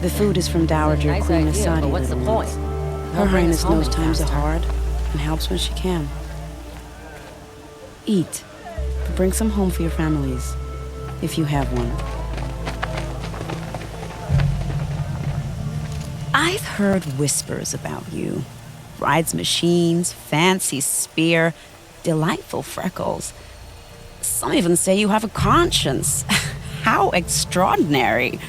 The food is from Dowager Nice Queen idea, Asadi, but what's the little point? ones. Her Won't bring us Highness home knows any times are faster. hard and helps when she can. Eat, but bring some home for your families, if you have one. I've heard whispers about you. Rides machines, fancy spear, delightful freckles. Some even say you have a conscience. How extraordinary.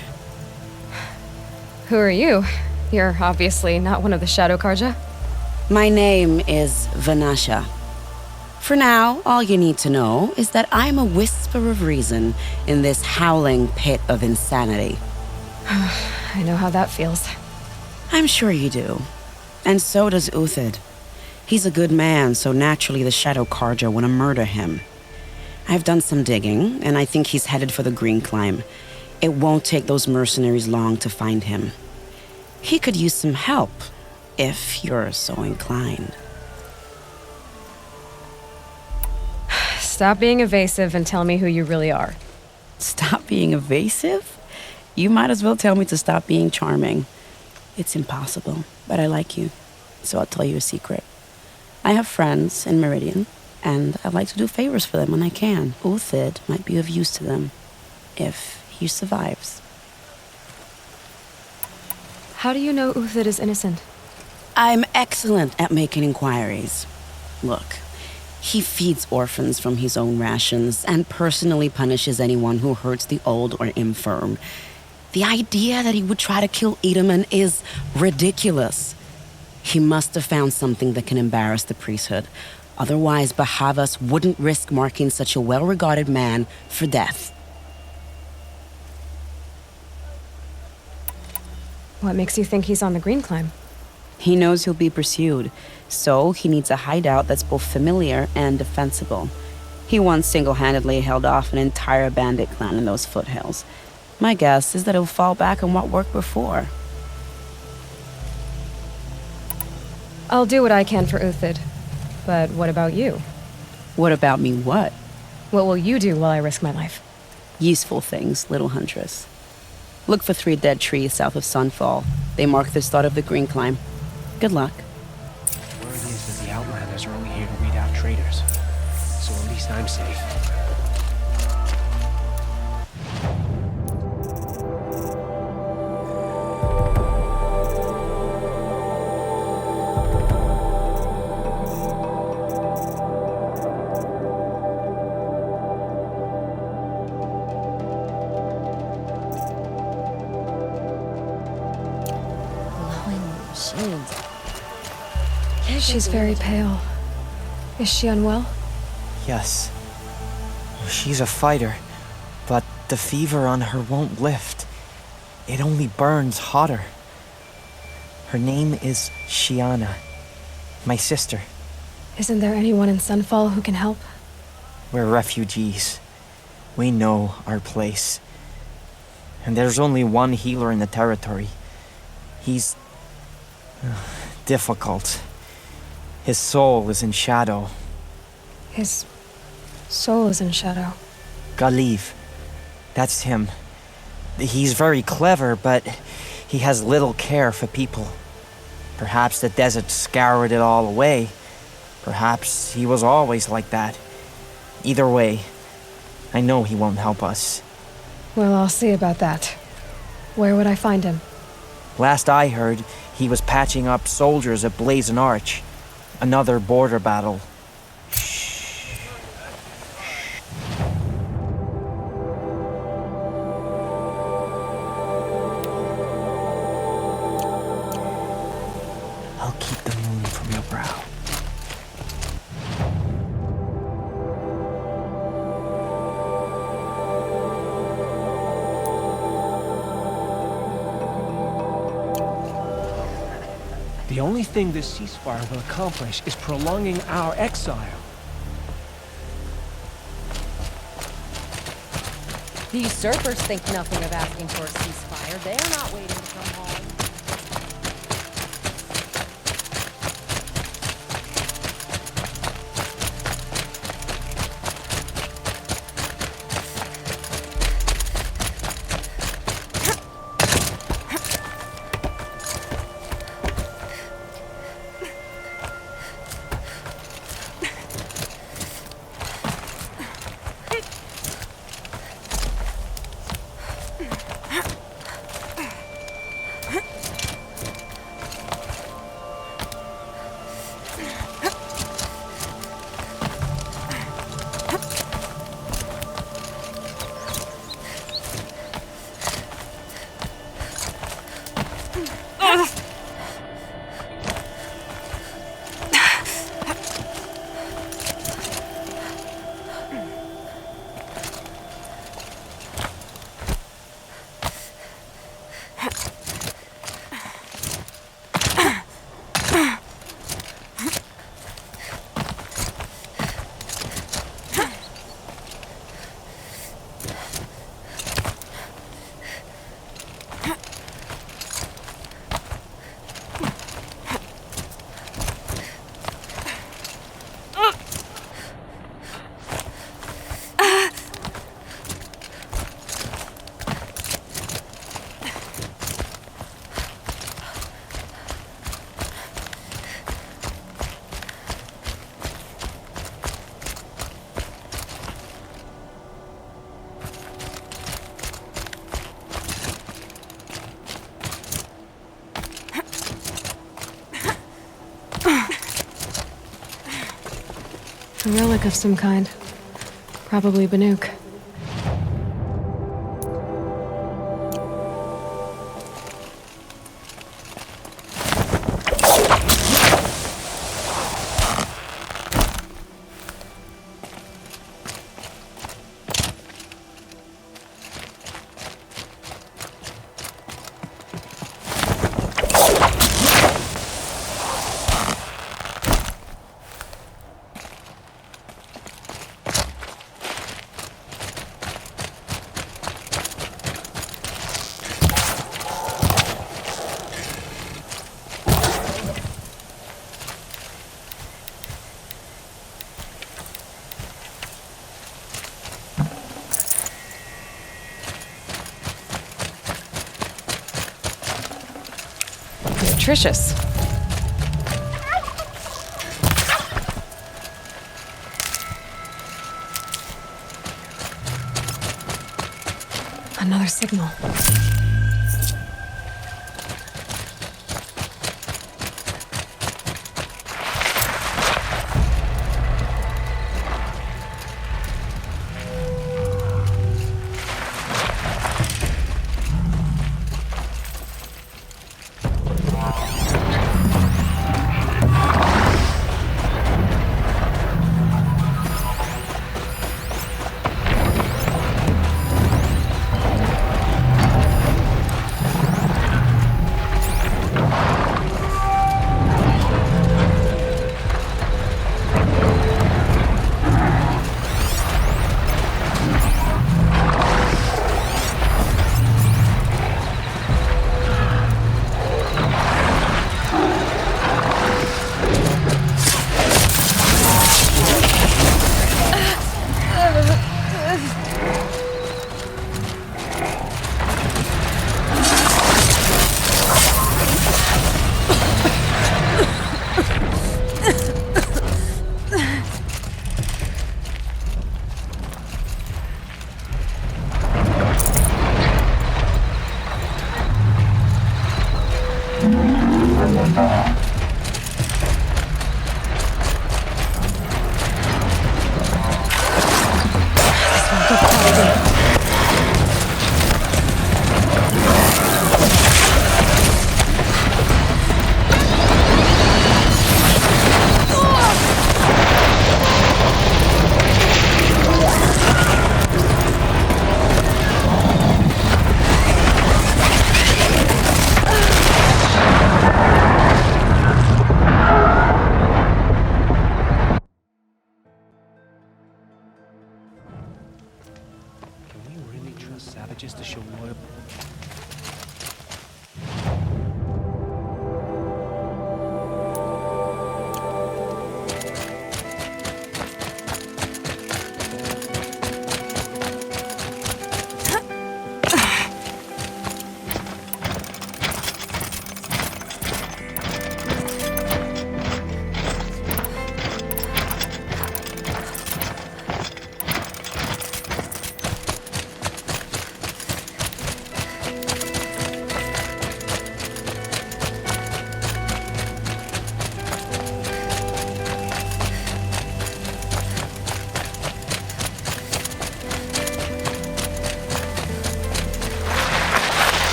Who are you? You're obviously not one of the Shadow Karja. My name is Vanasha. For now, all you need to know is that I'm a whisper of reason in this howling pit of insanity. I know how that feels. I'm sure you do. And so does Uthid. He's a good man, so naturally the Shadow Karja want to murder him. I've done some digging, and I think he's headed for the Green Climb. It won't take those mercenaries long to find him. He could use some help, if you're so inclined. Stop being evasive and tell me who you really are. Stop being evasive? You might as well tell me to stop being charming. It's impossible, but I like you, so I'll tell you a secret. I have friends in Meridian, and I like to do favors for them when I can. Uthid might be of use to them, if he survives. How do you know Uthid is innocent? I'm excellent at making inquiries. Look, he feeds orphans from his own rations and personally punishes anyone who hurts the old or infirm. The idea that he would try to kill Edelman is ridiculous. He must have found something that can embarrass the priesthood. Otherwise, Bahavas wouldn't risk marking such a well-regarded man for death. What makes you think he's on the Green Climb? He knows he'll be pursued, so he needs a hideout that's both familiar and defensible. He once single-handedly held off an entire bandit clan in those foothills. My guess is that he'll fall back on what worked before. I'll do what I can for Uthid. But what about you? What about me what? What will you do while I risk my life? Useful things, little huntress. Look for 3 dead trees south of Sunfall. They mark the start of the Green Climb. Good luck. Word is that the Outlanders are only here to weed out traitors. So at least I'm safe. She's very pale. Is she unwell? Yes. She's a fighter, but the fever on her won't lift. It only burns hotter. Her name is Shiana, my sister. Isn't there anyone in Sunfall who can help? We're refugees. We know our place. And there's only one healer in the territory. He's difficult. His soul is in shadow. His soul is in shadow. Galiv. That's him. He's very clever, but he has little care for people. Perhaps the desert scoured it all away. Perhaps he was always like that. Either way, I know he won't help us. Well, I'll see about that. Where would I find him? Last I heard, he was patching up soldiers at Blazon Arch. Another border battle. I'll keep the moon from your brow. The only thing this ceasefire will accomplish is prolonging our exile. The usurpers think nothing of asking for a ceasefire. They're not waiting to come home. A relic of some kind. Probably Banuk. Nutritious. Another signal. Savages to show loyalty.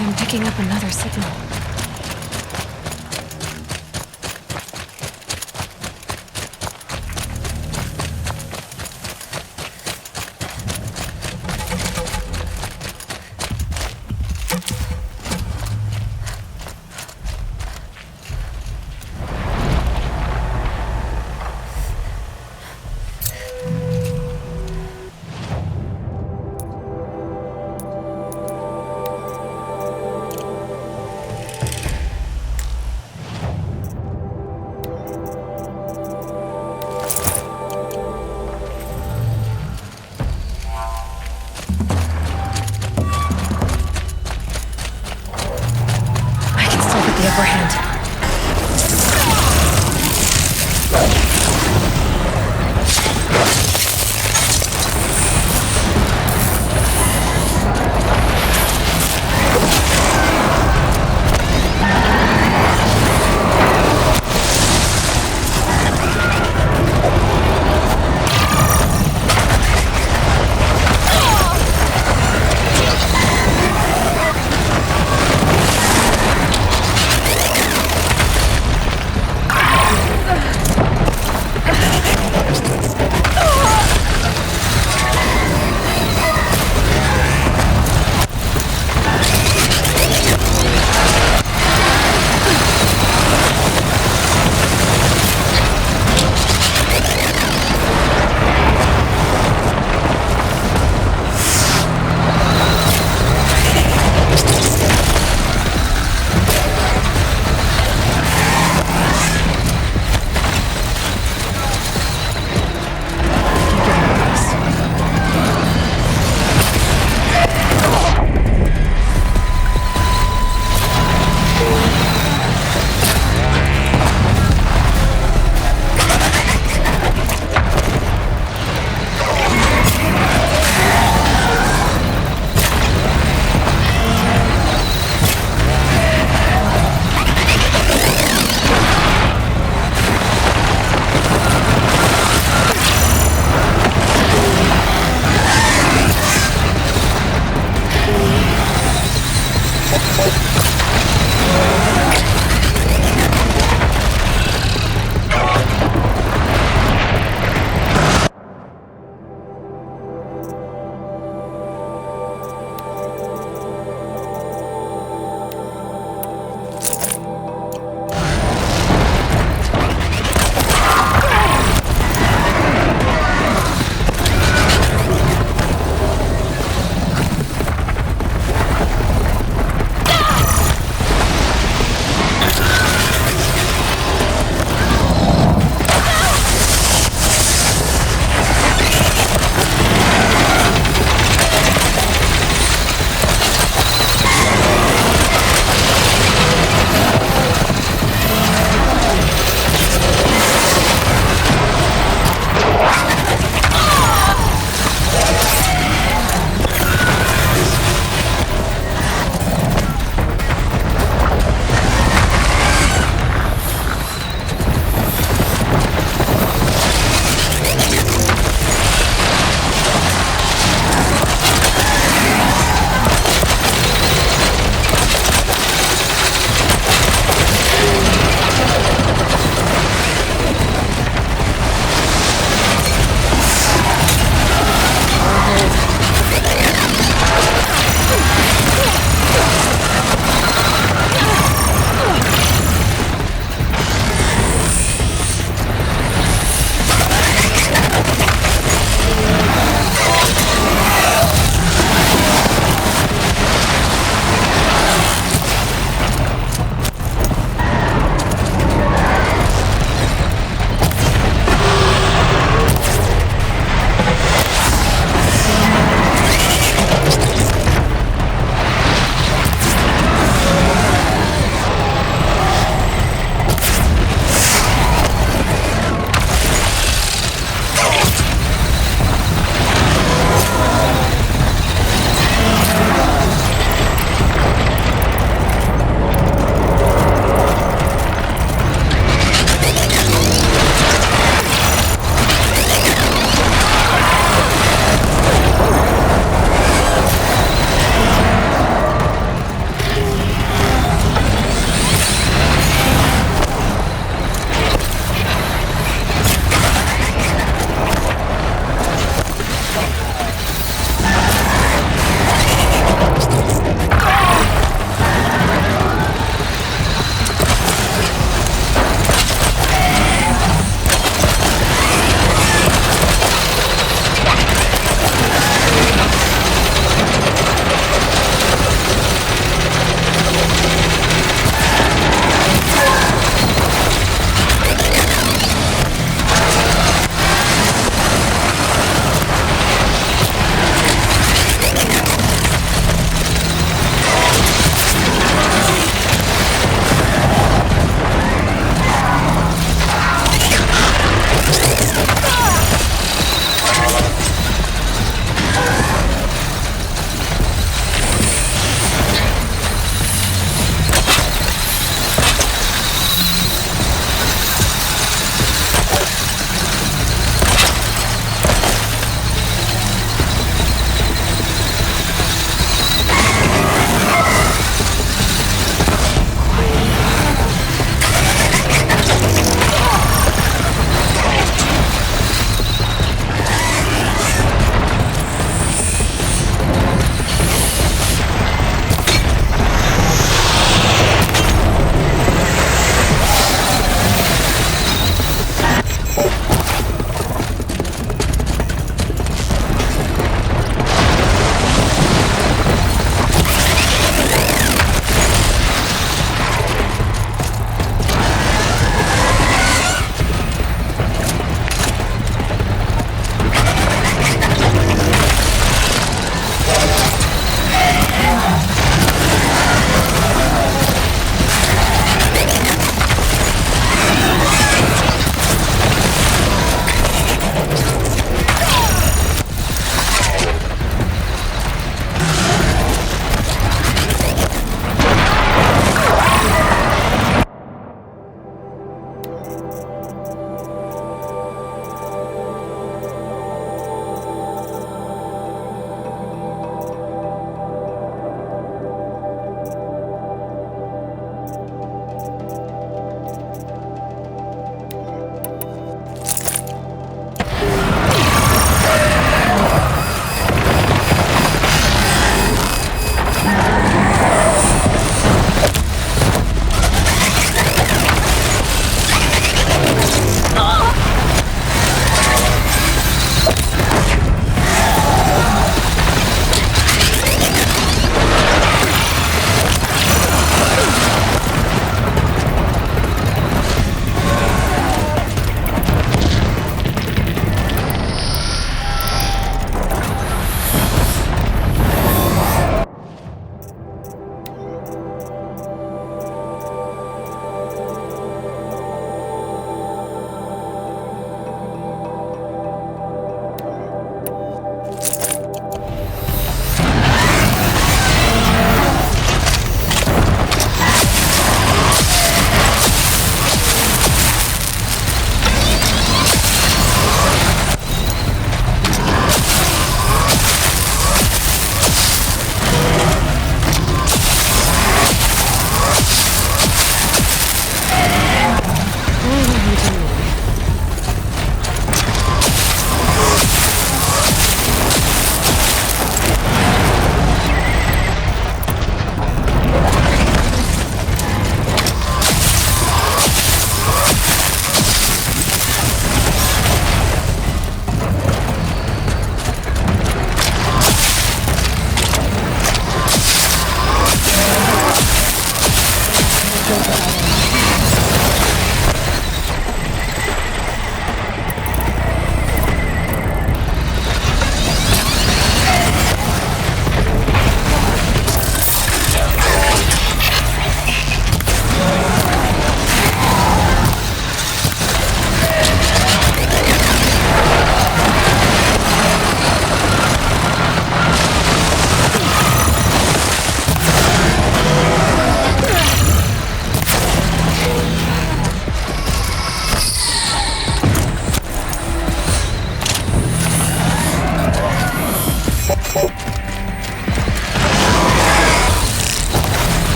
I'm picking up another signal.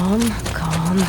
Calm, calm.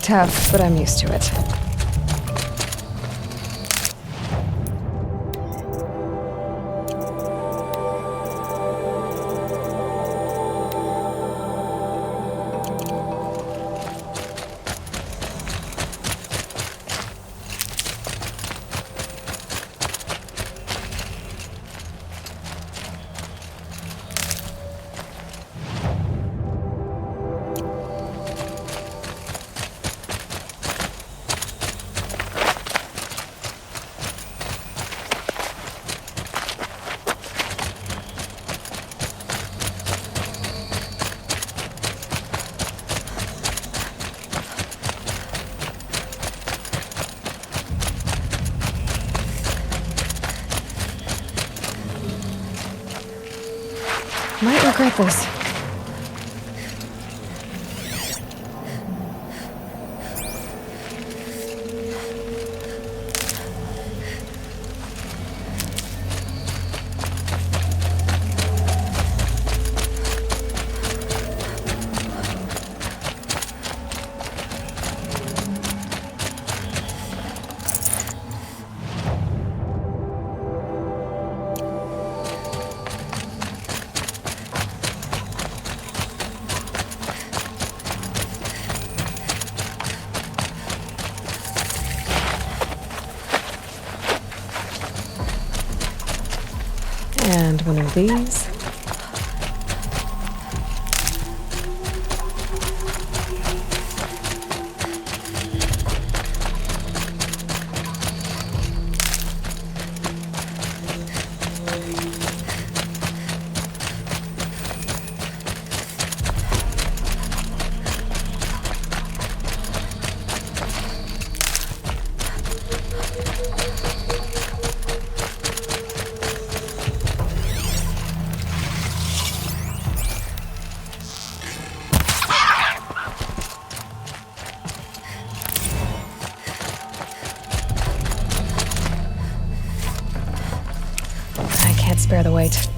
Tough, but I'm used to it. Might regret this. And one of these. I can't spare the weight.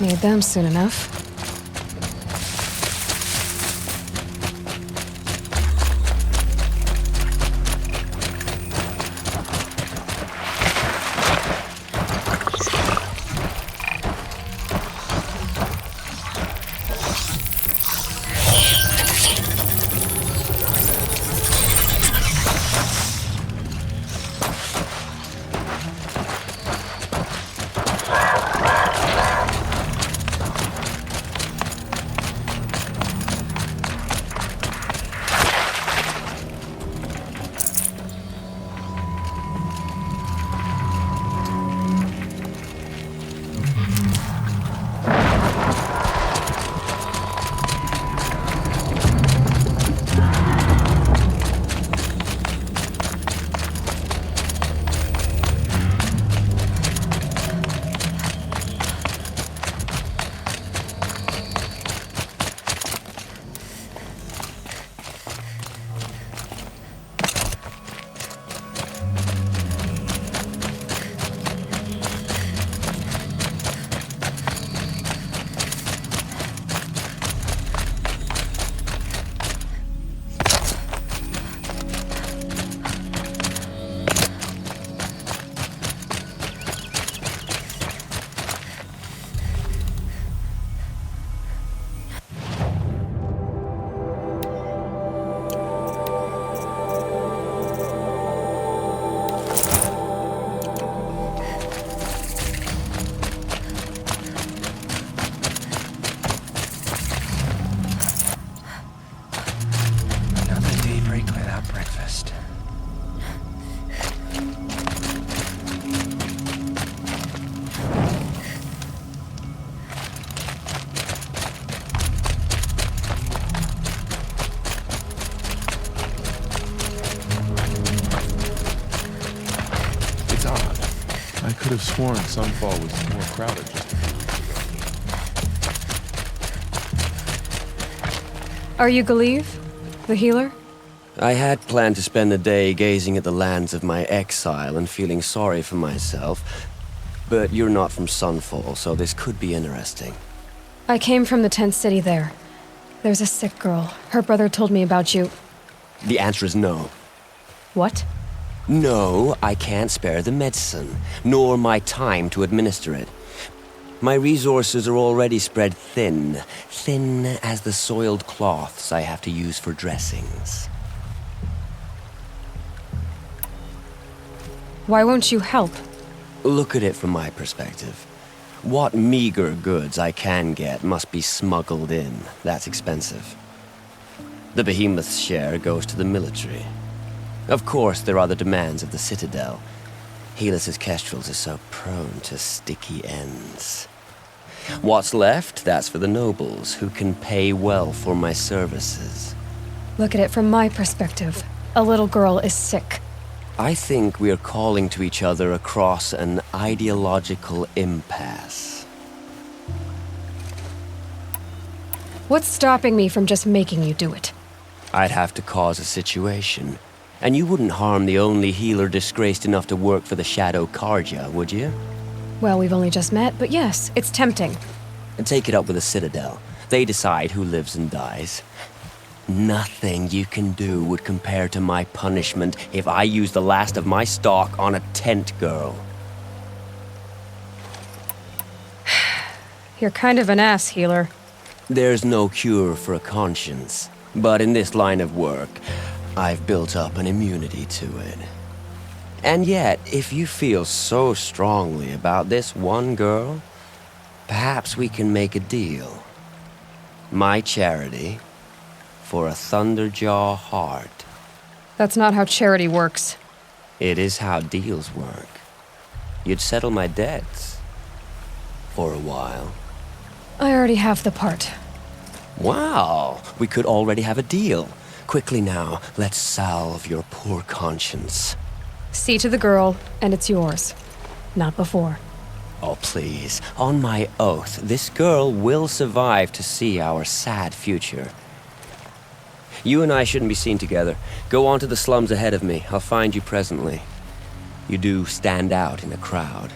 Need them soon enough. Another daybreak without breakfast. It's odd. I could have sworn Sunfall was more crowded just a few weeks ago. Are you Galeev? The healer? I had planned to spend the day gazing at the lands of my exile and feeling sorry for myself, but you're not from Sunfall, so this could be interesting. I came from the tent city there. There's a sick girl. Her brother told me about you. The answer is no. What? No, I can't spare the medicine, nor my time to administer it. My resources are already spread thin, thin as the soiled cloths I have to use for dressings. Why won't you help? Look at it from my perspective. What meager goods I can get must be smuggled in. That's expensive. The behemoth's share goes to the military. Of course, there are the demands of the Citadel. Helis's kestrels are so prone to sticky ends. What's left, that's for the nobles, who can pay well for my services. Look at it from my perspective. A little girl is sick. I think we're calling to each other across an ideological impasse. What's stopping me from just making you do it? I'd have to cause a situation. And you wouldn't harm the only healer disgraced enough to work for the Shadow Karja, would you? Well, we've only just met, but yes, it's tempting. And take it up with the Citadel. They decide who lives and dies. Nothing you can do would compare to my punishment if I use the last of my stock on a tent girl. You're kind of an ass, healer. There's no cure for a conscience. But in this line of work, I've built up an immunity to it. And yet, if you feel so strongly about this one girl, perhaps we can make a deal. My charity for a Thunderjaw heart. That's not how charity works. It is how deals work. You'd settle my debts. For a while. I already have the part. Wow, we could already have a deal. Quickly now, let's salve your poor conscience. See to the girl, and it's yours. Not before. Oh, please. On my oath, this girl will survive to see our sad future. You and I shouldn't be seen together. Go on to the slums ahead of me. I'll find you presently. You do stand out in a crowd.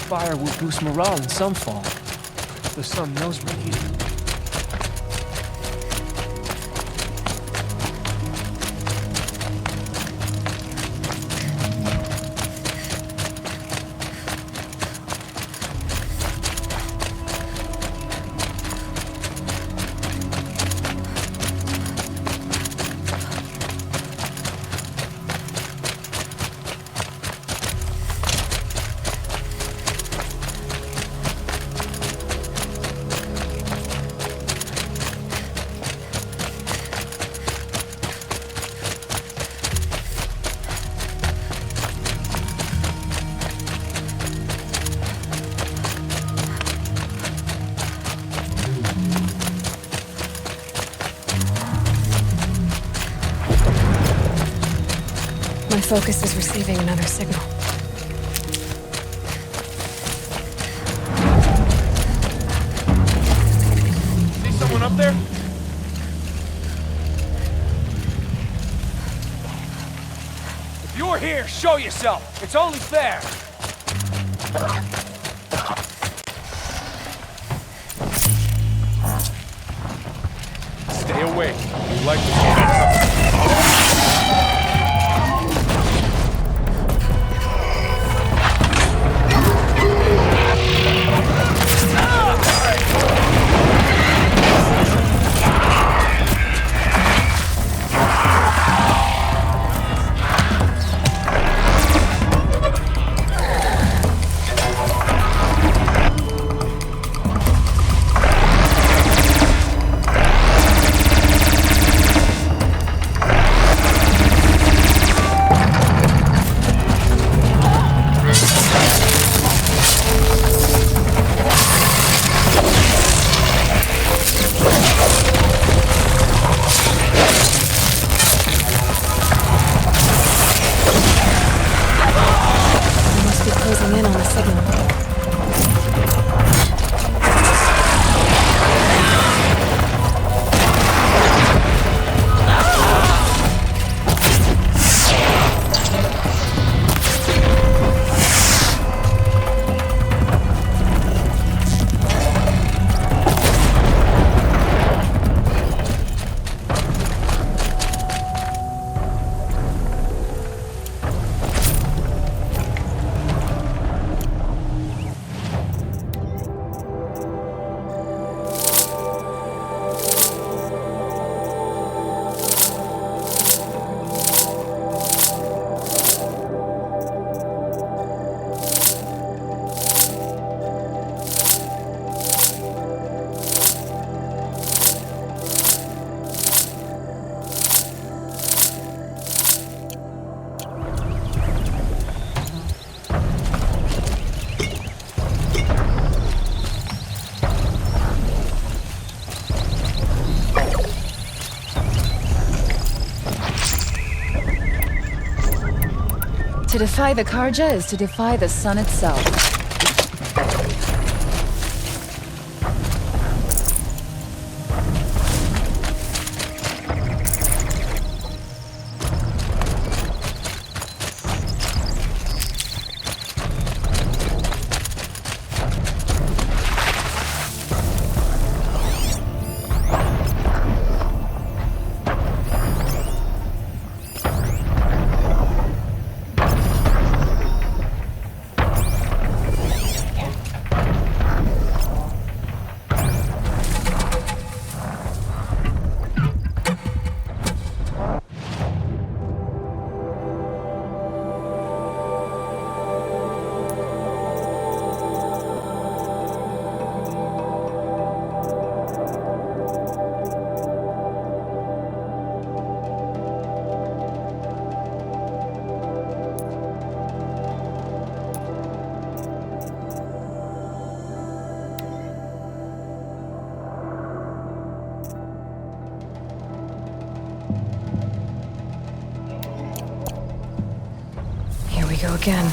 ceasefire will boost morale in some fall. The sun knows we're here. My focus is receiving another signal. See someone up there? If you're here, show yourself. It's only fair. Stay away. You like to see that. Closing in on the signal. To defy the Karja is to defy the sun itself. Here we go again.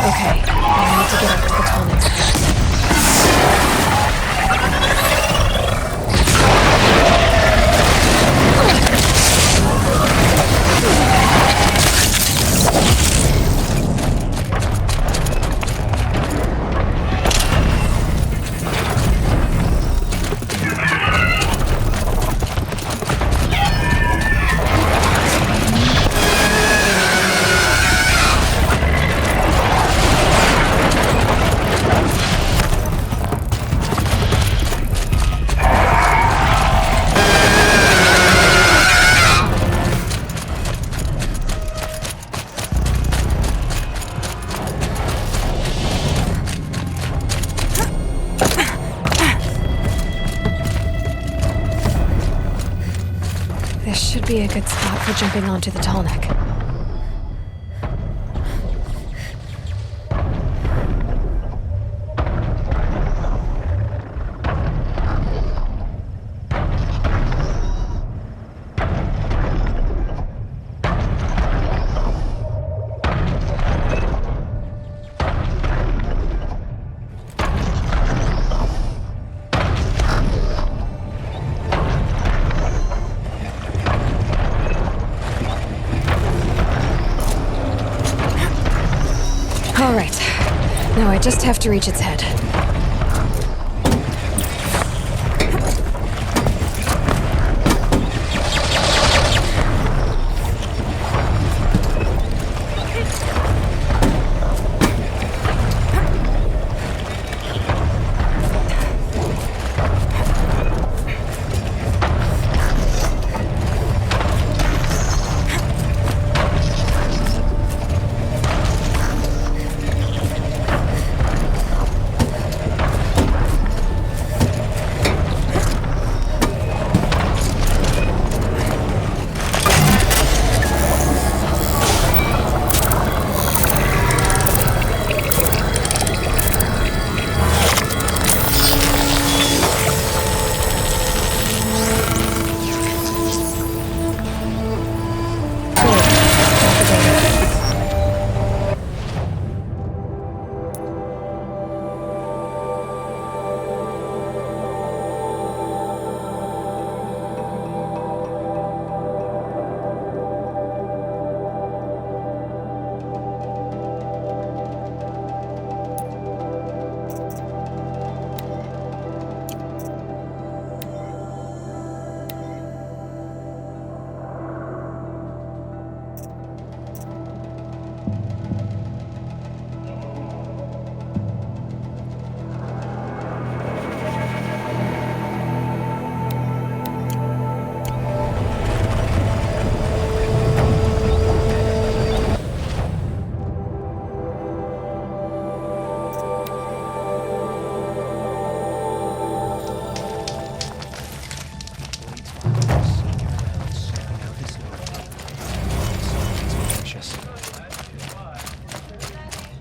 Okay, I need to get up to the tonics. This should be a good spot for jumping onto the tallneck. All right. Now I just have to reach its head.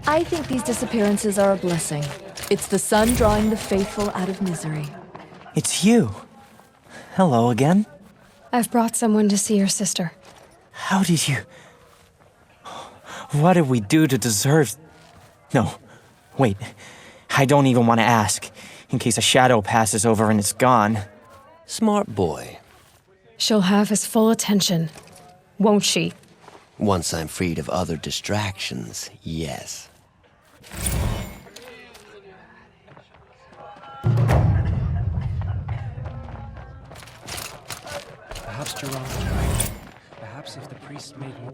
I think these disappearances are a blessing. It's the sun drawing the faithful out of misery. It's you. Hello again. I've brought someone to see your sister. How did you... What did we do to deserve... No, wait. I don't even want to ask, in case a shadow passes over and it's gone. Smart boy. She'll have his full attention, won't she? Once I'm freed of other distractions, yes. Perhaps Jerome was right. Perhaps if the priest made more...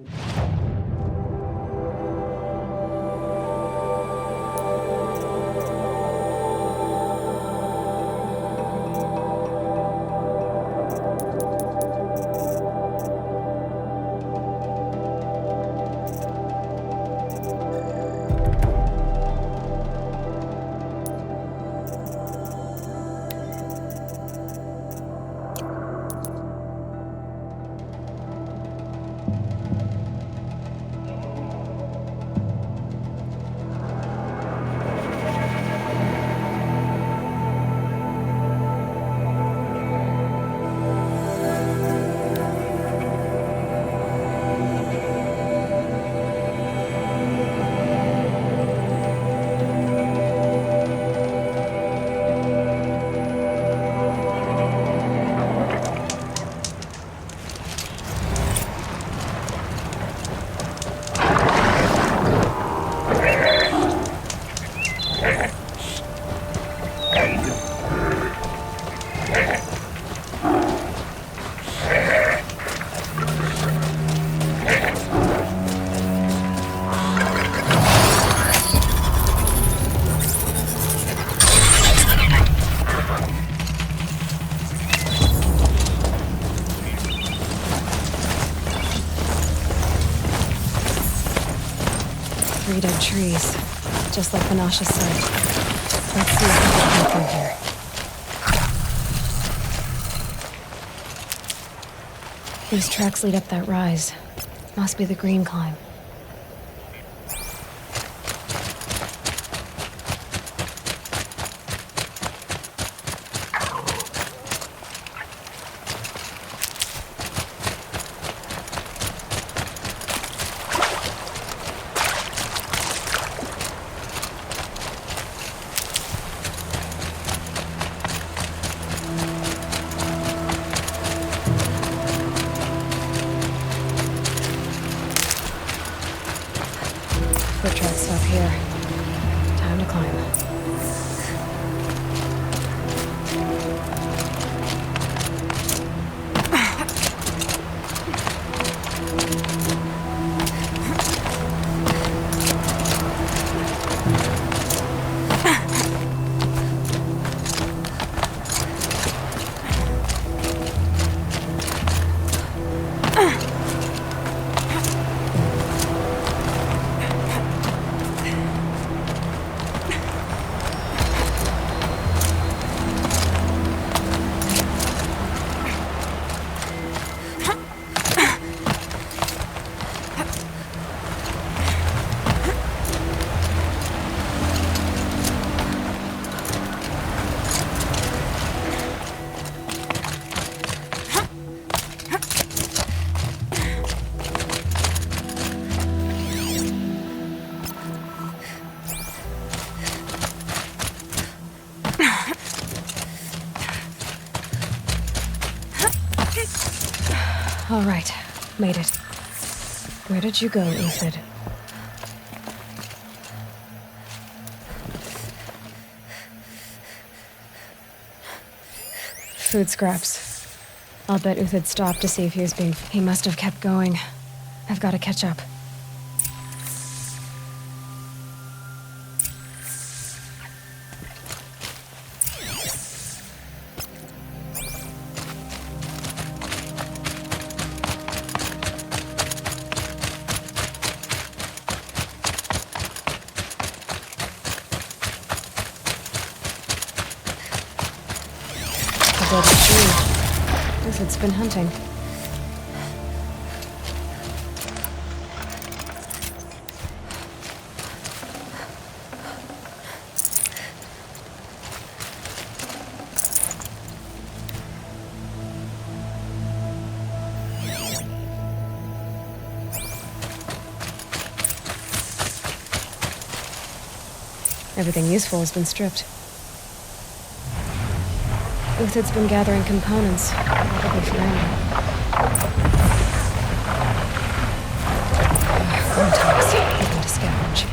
3 dead trees, just like Vanasha said. Let's see if we can get through here. These tracks lead up that rise. Must be the green climb. Foot tracks stop here. Time to climb. All right, made it. Where did you go, Uthid? Food scraps. I'll bet Uthid stopped to see if he was being... He must have kept going. I've got to catch up. It's been hunting. Everything useful has been stripped. Uthid's been gathering components, probably for ammo. Contacts, looking to scavenge.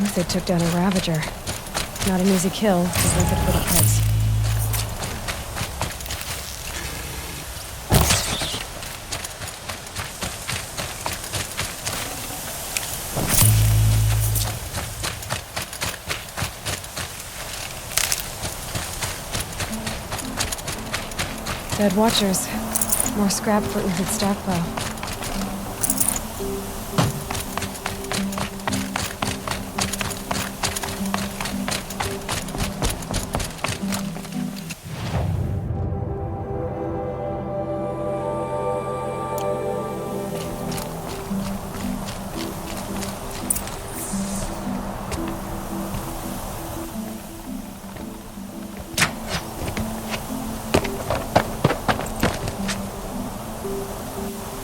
Uthid took down a Ravager. Not an easy kill, but worth it for the kids. Dead Watchers. More scrap for Uthid's stockpile.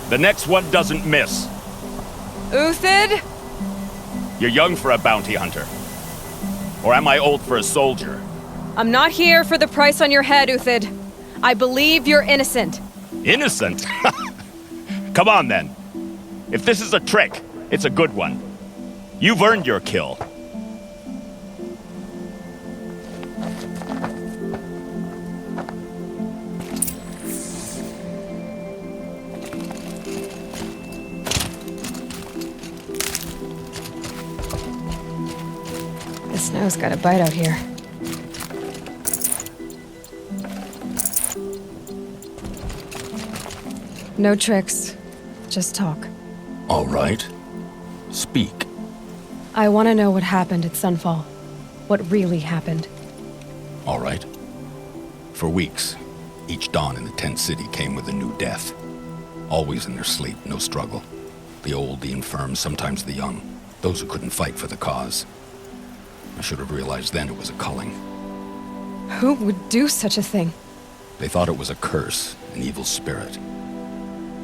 The next one doesn't miss. Uthid? You're young for a bounty hunter. Or am I old for a soldier? I'm not here for the price on your head, Uthid. I believe you're innocent. Innocent? Come on, then. If this is a trick, it's a good one. You've earned your kill. The snow's got a bite out here. No tricks. Just talk. All right. Speak. I want to know what happened at Sunfall. What really happened. All right. For weeks, each dawn in the tent city came with a new death. Always in their sleep, no struggle. The old, the infirm, sometimes the young. Those who couldn't fight for the cause. I should have realized then it was a culling. Who would do such a thing? They thought it was a curse, an evil spirit.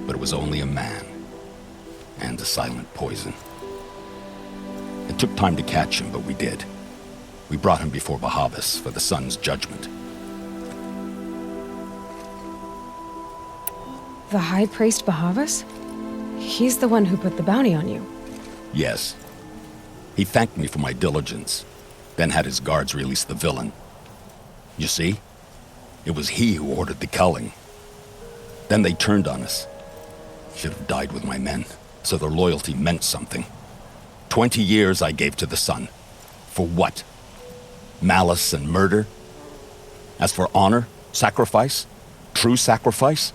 But it was only a man. And a silent poison. It took time to catch him, but we did. We brought him before Bahavas for the sun's judgment. The High Priest Bahavas? He's the one who put the bounty on you. Yes. He thanked me for my diligence, then had his guards release the villain. You see? It was he who ordered the culling. Then they turned on us. Should have died with my men, so their loyalty meant something. 20 years I gave to the sun. For what? Malice and murder? As for honor, sacrifice, true sacrifice,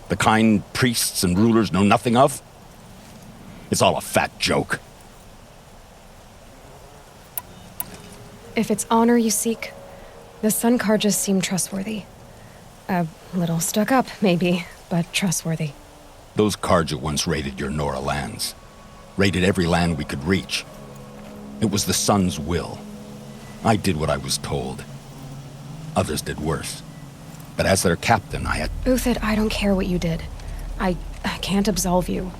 the kind priests and rulers know nothing of? It's all a fat joke. If it's honor you seek, the Sun Karjas seem trustworthy. A little stuck up, maybe, but trustworthy. Those Karja once raided your Nora lands. Raided every land we could reach. It was the Sun's will. I did what I was told. Others did worse. But as their captain, I had... Uthid, I don't care what you did. I can't absolve you.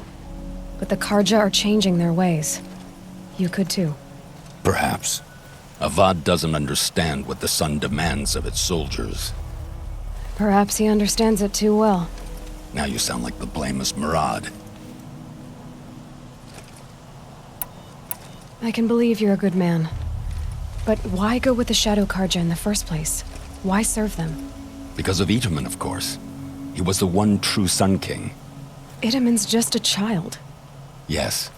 But the Karja are changing their ways. You could too. Perhaps. Avad doesn't understand what the Sun demands of its soldiers. Perhaps he understands it too well. Now you sound like the blameless Murad. I can believe you're a good man. But why go with the Shadow Karja in the first place? Why serve them? Because of Itaman, of course. He was the one true Sun King. Itaman's just a child. Yes,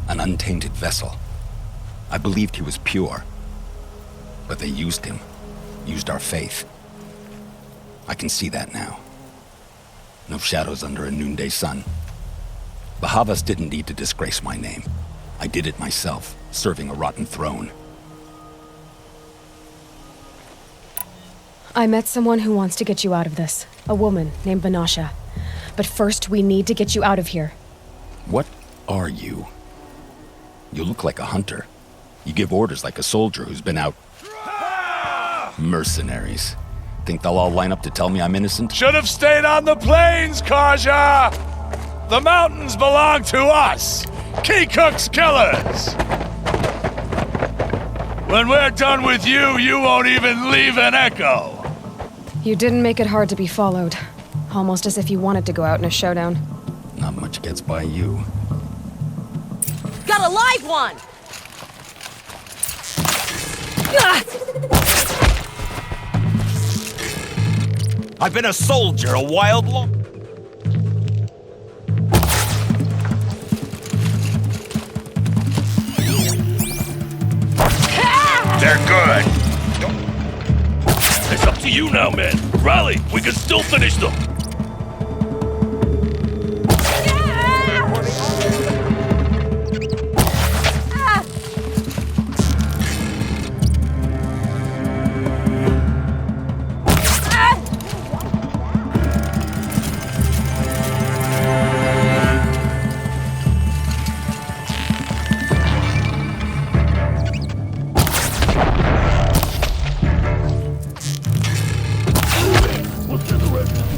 an untainted vessel. I believed he was pure. But they used him. Used our faith. I can see that now. No shadows under a noonday sun. Bahavas didn't need to disgrace my name. I did it myself, serving a rotten throne. I met someone who wants to get you out of this. A woman named Vanasha. But first, we need to get you out of here. What are you? You look like a hunter. You give orders like a soldier who's been out... Mercenaries. Think they'll all line up to tell me I'm innocent? Should have stayed on the plains, Karja! The mountains belong to us! Keycook's killers! When we're done with you, you won't even leave an echo! You didn't make it hard to be followed. Almost as if you wanted to go out in a showdown. Not much gets by you. Got a live one! I've been a soldier a wild long... They're good. It's up to you now, man. Rally, we can still finish them.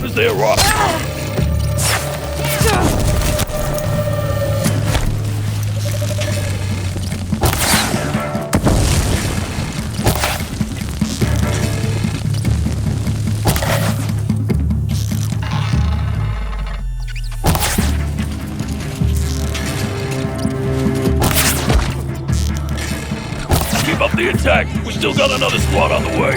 As they arrive. Keep up the attack. We still got another squad on the way.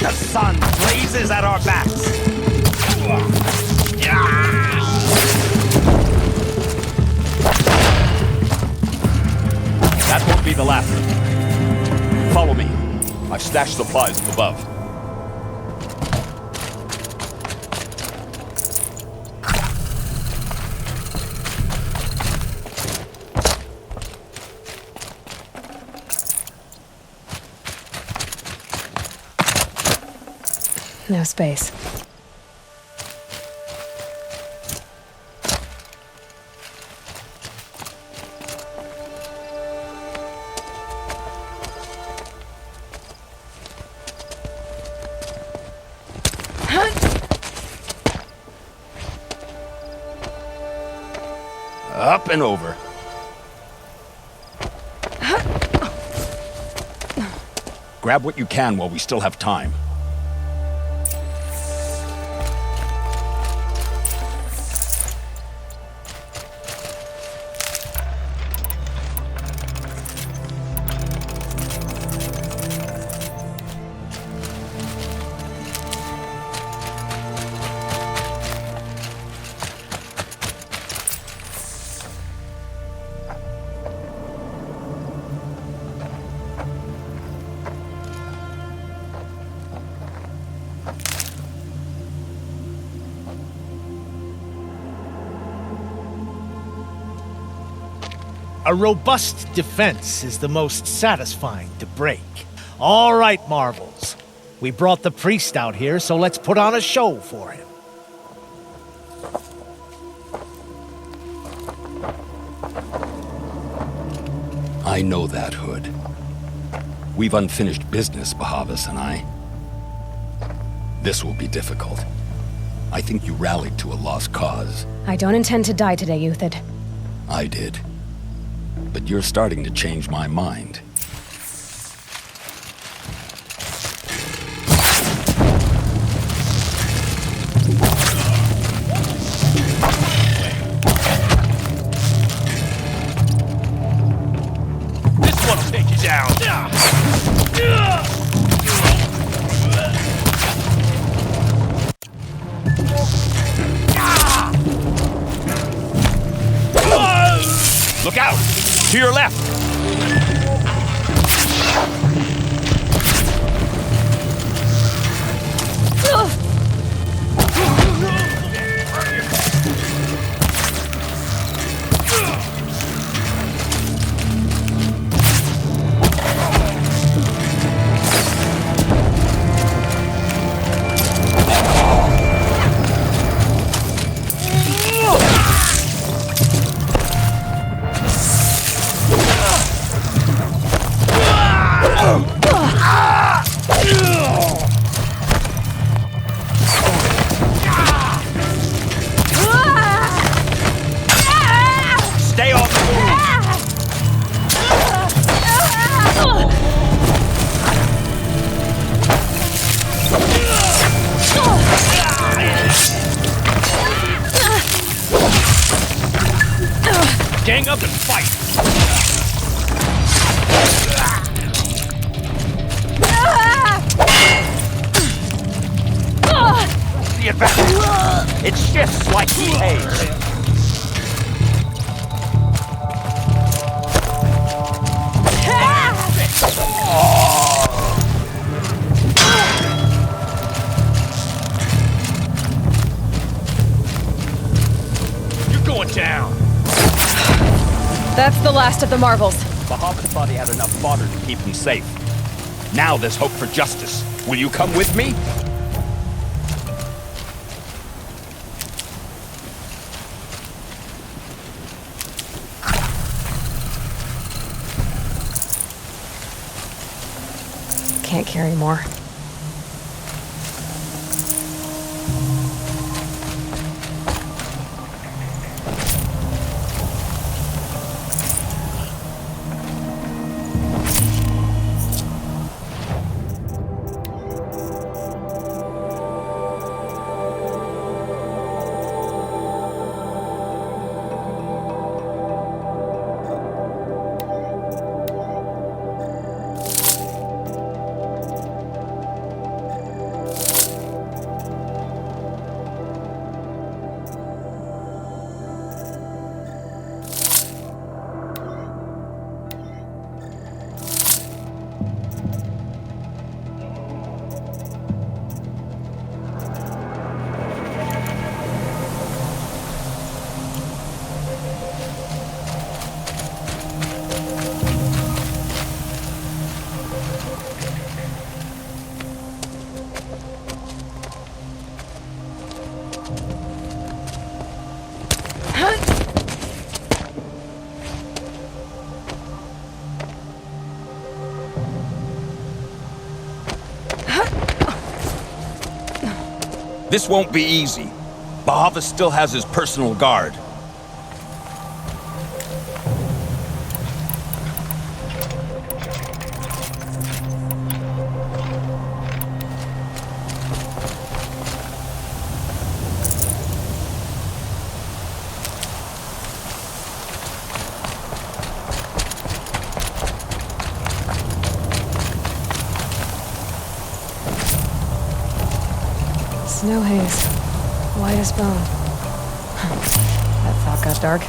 The sun blazes at our backs. That won't be the last. Follow me. I've stashed supplies above. No space. Up and over. Grab what you can while we still have time. A robust defense is the most satisfying to break. All right, Marvels. We brought the priest out here, so let's put on a show for him. I know that, Hood. We've unfinished business, Bahavas and I. This will be difficult. I think you rallied to a lost cause. I don't intend to die today, Euthyd. I did. But you're starting to change my mind. This one'll take you down. Look out! To your left! Gang up and fight! The advantage! It shifts like the age! You're going down! That's the last of the marvels. Bahamut thought he had enough fodder to keep him safe. Now there's hope for justice. Will you come with me? Can't carry more. This won't be easy. Bahamut still has his personal guard. Snow haze. White as bone. That thought got dark.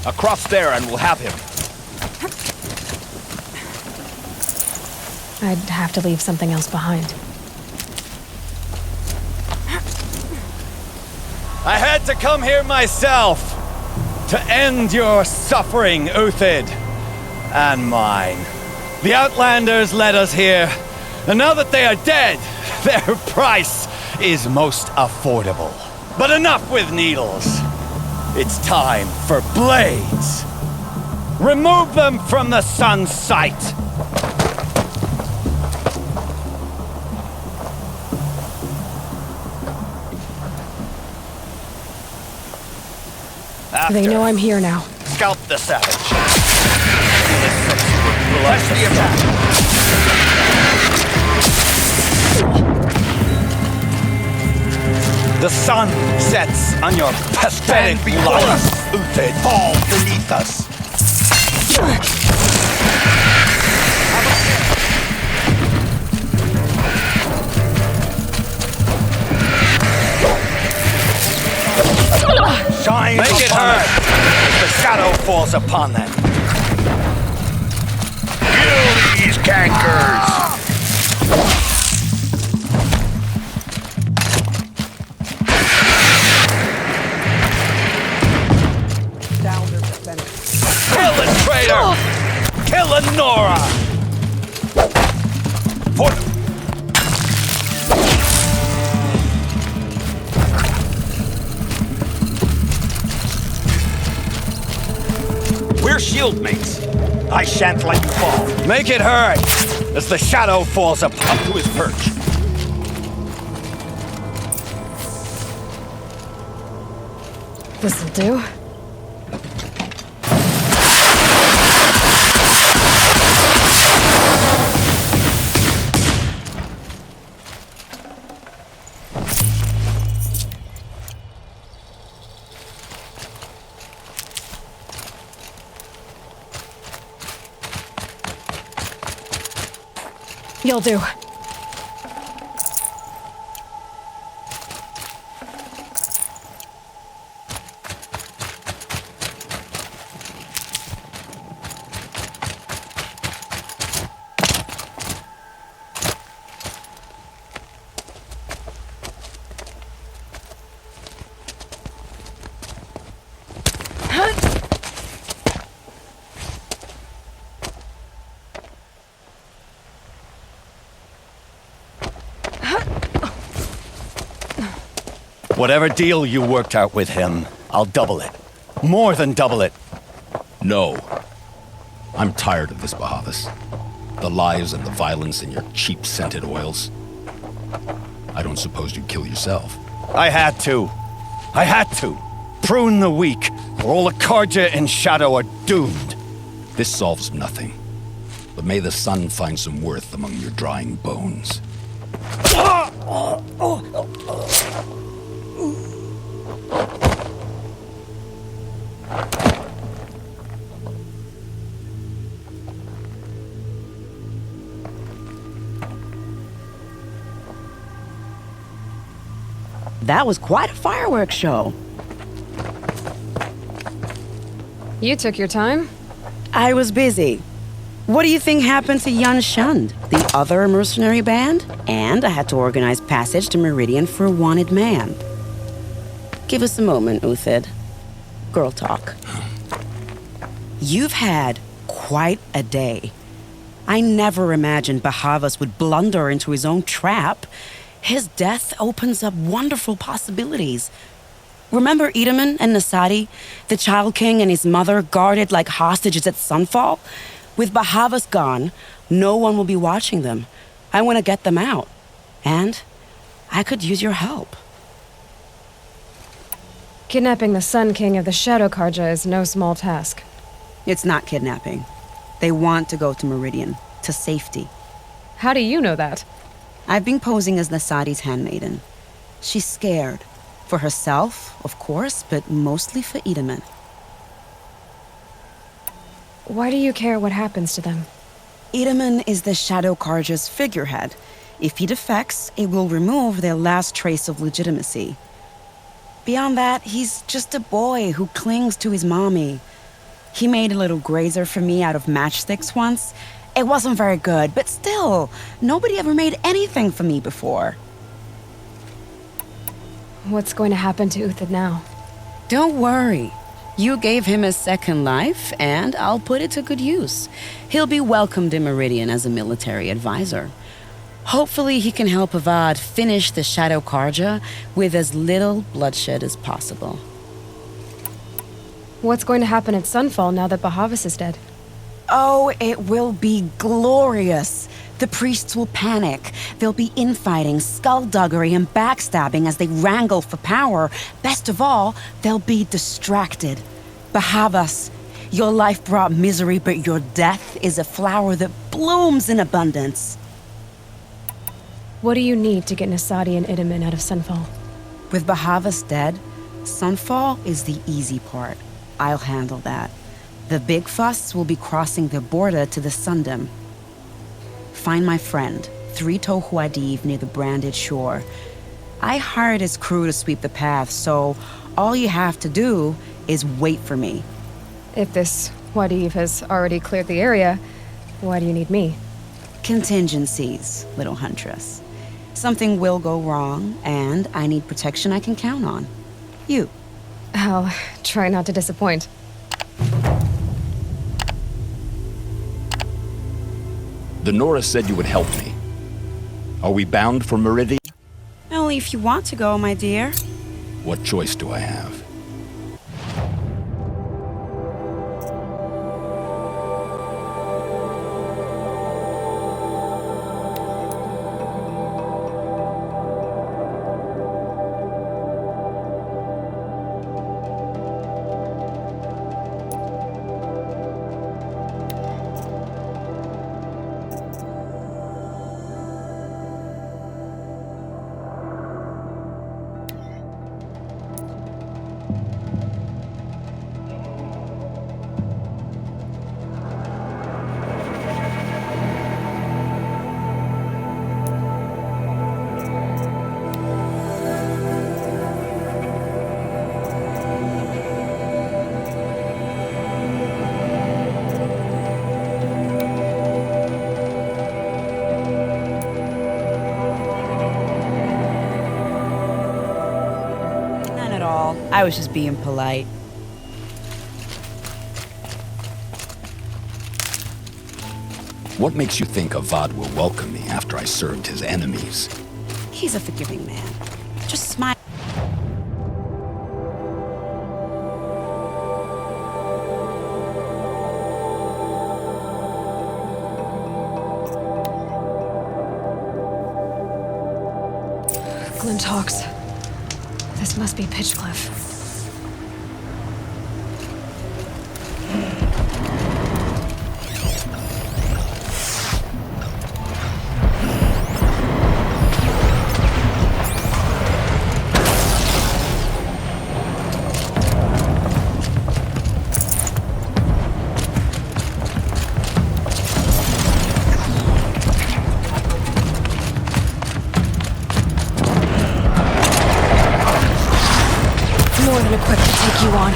Across there and we'll have him. I'd have to leave something else behind. I had to come here myself to end your suffering, Uthid, and mine. The Outlanders led us here, and now that they are dead, their price is most affordable. But enough with needles. It's time for blades. Remove them from the sun's sight. They know I'm here now. Scalp the savage. Bless the attack. The sun sets on your pathetic blood. Uthid, fall beneath us. Shine Make it hurt! The shadow falls upon them. Kill these cankers! Kill the traitor! Kill Nora! For We're shield mates. I shan't let you fall. Make it hurt as the shadow falls up to his perch. This'll do. You'll do. Whatever deal you worked out with him, I'll double it. More than double it. No. I'm tired of this, Bahavas. The lies and the violence and your cheap scented oils. I don't suppose you'd kill yourself. I had to. I had to. Prune the weak, or all the Karja in Shadow are doomed. This solves nothing. But may the sun find some worth among your drying bones. That was quite a fireworks show. You took your time? I was busy. What do you think happened to Yun Shund, the other mercenary band? And I had to organize passage to Meridian for a wanted man. Give us a moment, Uthid. Girl talk. You've had quite a day. I never imagined Bahavas would blunder into his own trap. His death opens up wonderful possibilities. Remember Edaman and Nasadi, the Child King and his mother guarded like hostages at Sunfall? With Bahavas gone, no one will be watching them. I want to get them out. And I could use your help. Kidnapping the Sun King of the Shadow Karja is no small task. It's not kidnapping. They want to go to Meridian, to safety. How do you know that? I've been posing as Nasadi's handmaiden. She's scared. For herself, of course, but mostly for Edaman. Why do you care what happens to them? Edaman is the Shadow Karja's figurehead. If he defects, it will remove their last trace of legitimacy. Beyond that, he's just a boy who clings to his mommy. He made a little grazer for me out of matchsticks once. It wasn't very good, but still, nobody ever made anything for me before. What's going to happen to Uthid now? Don't worry. You gave him a second life, and I'll put it to good use. He'll be welcomed in Meridian as a military advisor. Hopefully he can help Avad finish the Shadow Karja with as little bloodshed as possible. What's going to happen at Sunfall now that Bahavas is dead? Oh, it will be glorious. The priests will panic. There'll be infighting, skullduggery, and backstabbing as they wrangle for power. Best of all, they'll be distracted. Bahavas, your life brought misery, but your death is a flower that blooms in abundance. What do you need to get Nasadi and Edaman out of Sunfall? With Bahavas dead, Sunfall is the easy part. I'll handle that. The big fuss will be crossing the border to the Sundom. Find my friend, 3 Tohuadiv near the branded shore. I hired his crew to sweep the path, so all you have to do is wait for me. If this Wadiv has already cleared the area, why do you need me? Contingencies, little huntress. Something will go wrong, and I need protection I can count on. You. I'll try not to disappoint. The Nora said you would help me. Are we bound for Meridian? Only if you want to go, my dear. What choice do I have? I was just being polite. What makes you think Avad will welcome me after I served his enemies? He's a forgiving man. Just smile. Glint Hawks. This must be Pitchcliff. More than equipped to take you on.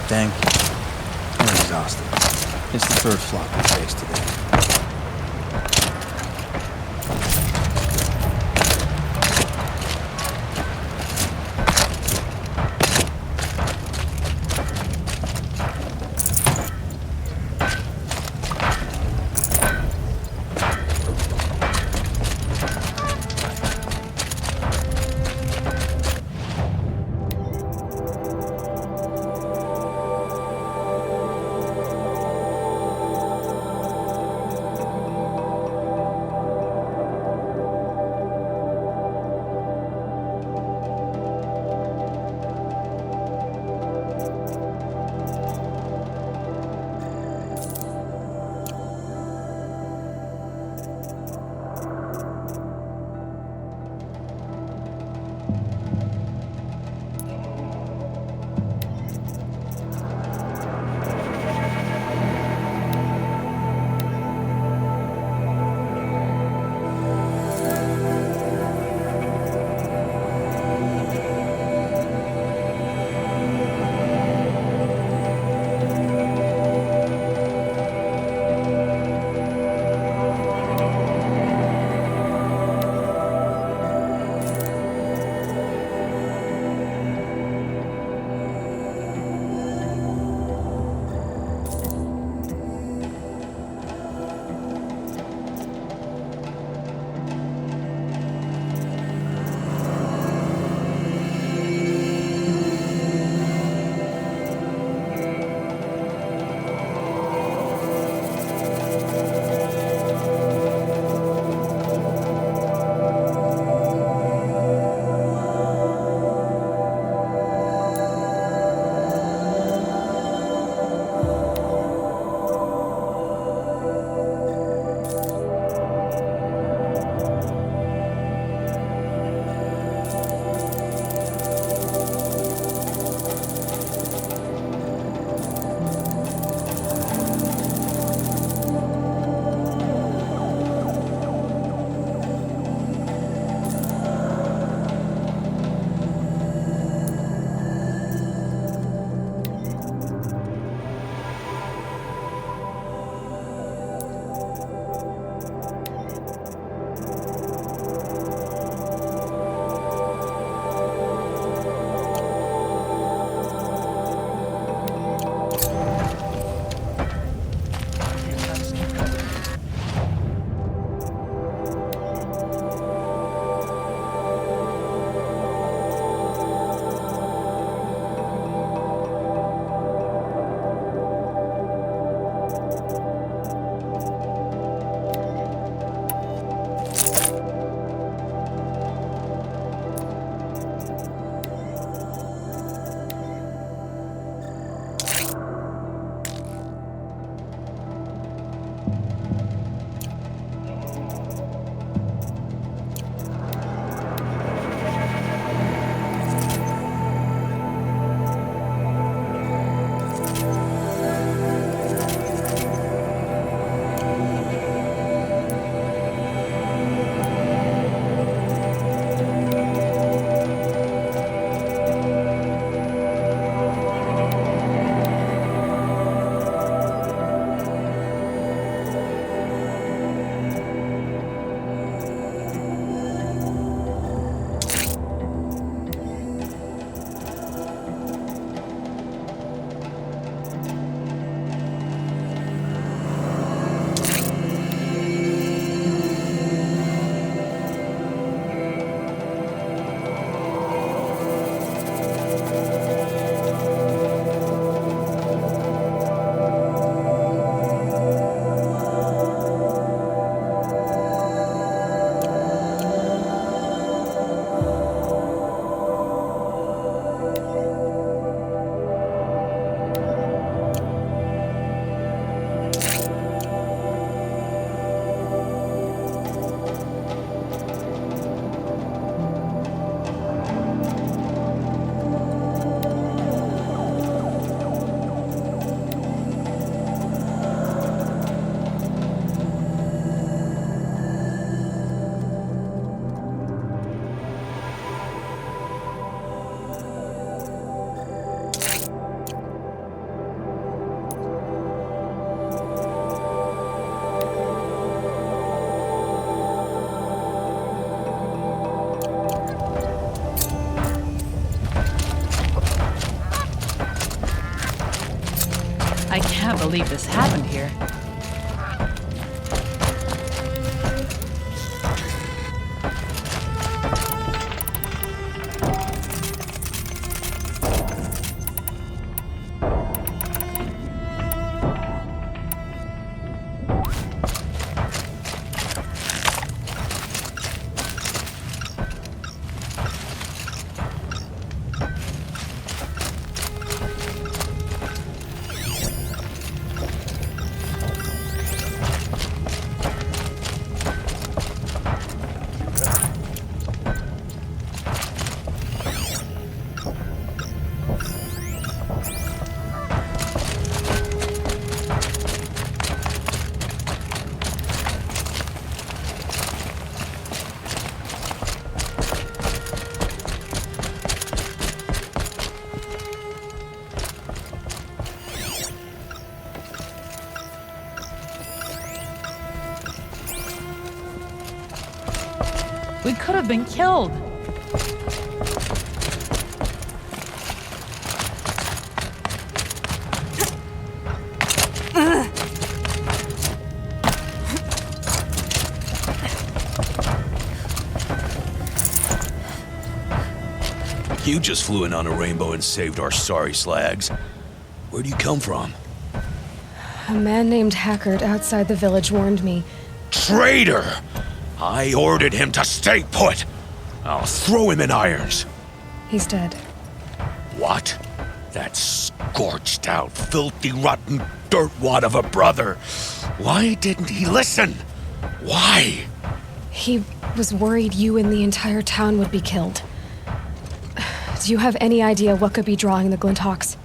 Dang. I'm exhausted. It's the third flop we faced today. believe this happened here. We could have been killed. You just flew in on a rainbow and saved our sorry slags. Where do you come from? A man named Hackard outside the village warned me. Traitor! I ordered him to stay put. I'll throw him in irons. He's dead. What? That scorched out, filthy, rotten dirtwad of a brother. Why didn't he listen? Why? He was worried you and the entire town would be killed. Do you have any idea what could be drawing the Glinthawks?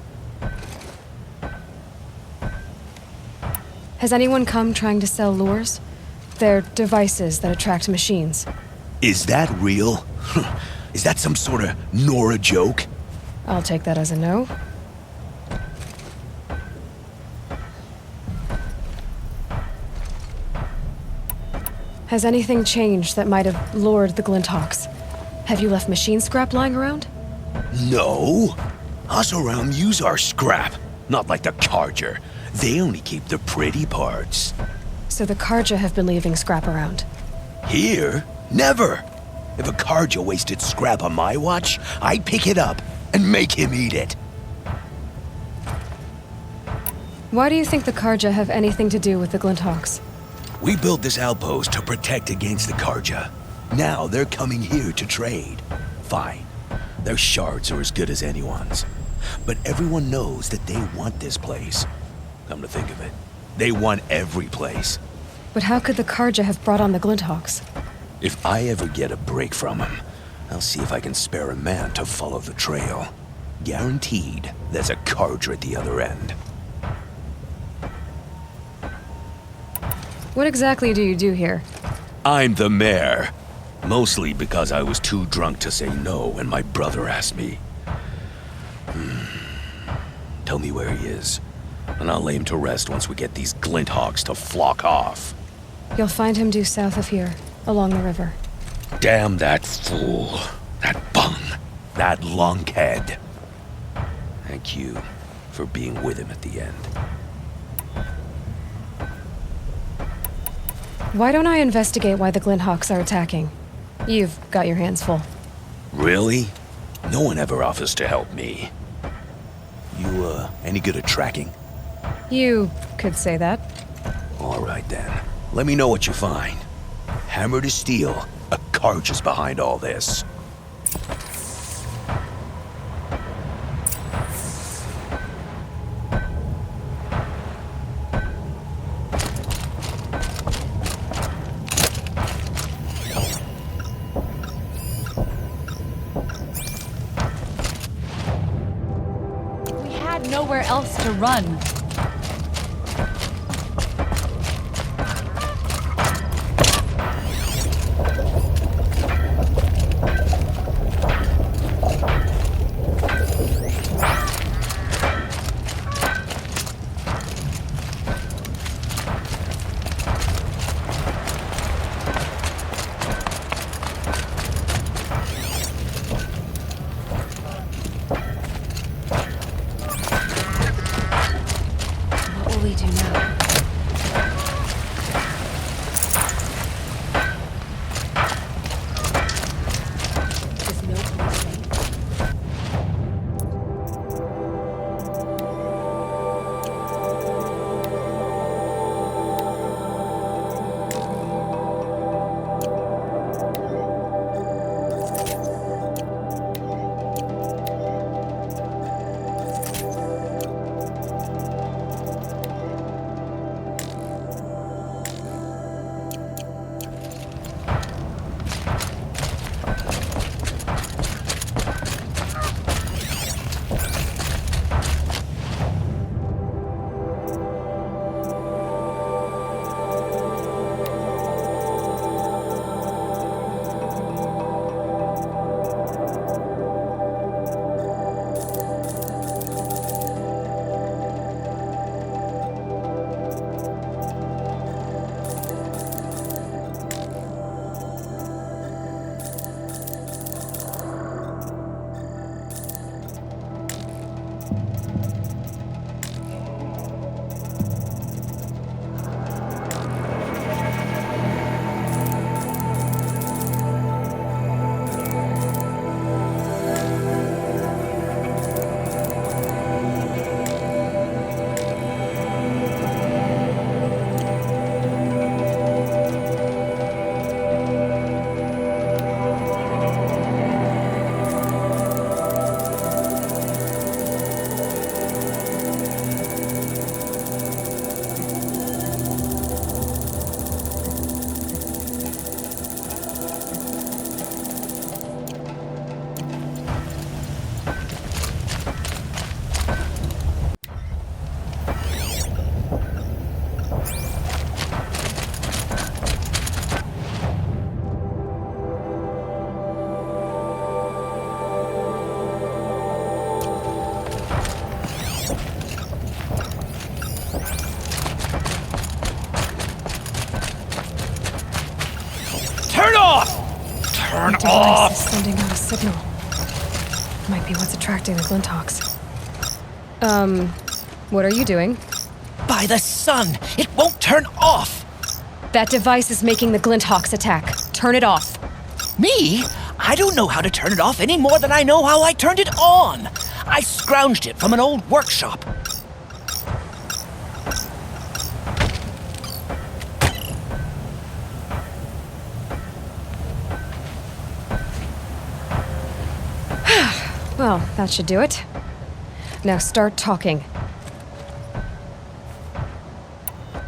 Has anyone come trying to sell lures? They're devices that attract machines. Is that real? Is that some sort of Nora joke? I'll take that as a no. Has anything changed that might have lured the Glinthawks? Have you left machine scrap lying around? No. Us around use our scrap. Not like the Carja. They only keep the pretty parts. So the Carja have been leaving scrap around? Here? Never. If a Carja wasted scrap on my watch, I'd pick it up and make him eat it. Why do you think the Carja have anything to do with the Glinthawks? We built this outpost to protect against the Carja. Now they're coming here to trade. Fine. Their shards are as good as anyone's. But everyone knows that they want this place. Come to think of it, they want every place. But how could the Carja have brought on the Glinthawks? If I ever get a break from them, I'll see if I can spare a man to follow the trail. Guaranteed, there's a Carja at the other end. What exactly do you do here? I'm the mayor. Mostly because I was too drunk to say no when my brother asked me. Tell me where he is, and I'll lay him to rest once we get these Glinthawks to flock off. You'll find him due south of here, along the river. Damn that fool. That bung. That lunkhead. Thank you for being with him at the end. Why don't I investigate why the Glinthawks are attacking? You've got your hands full. Really? No one ever offers to help me. You, any good at tracking? You could say that. All right, then. Let me know what you find. Hammer to steel, a Carja's behind all this. Nowhere else to run. Device is sending out a signal. Might be what's attracting the Glinthawks. What are you doing? By the sun! It won't turn off! That device is making the Glinthawks attack. Turn it off. Me? I don't know how to turn it off any more than I know how I turned it on! I scrounged it from an old workshop. Well, that should do it. Now start talking.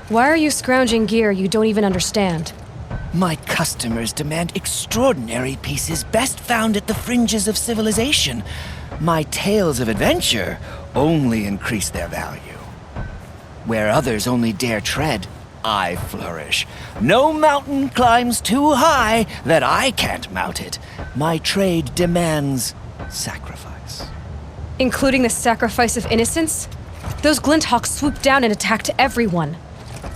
Why are you scrounging gear you don't even understand? My customers demand extraordinary pieces best found at the fringes of civilization. My tales of adventure only increase their value. Where others only dare tread, I flourish. No mountain climbs too high that I can't mount it. My trade demands sacrifice. Including the sacrifice of innocence? Those Glinthawks swooped down and attacked everyone.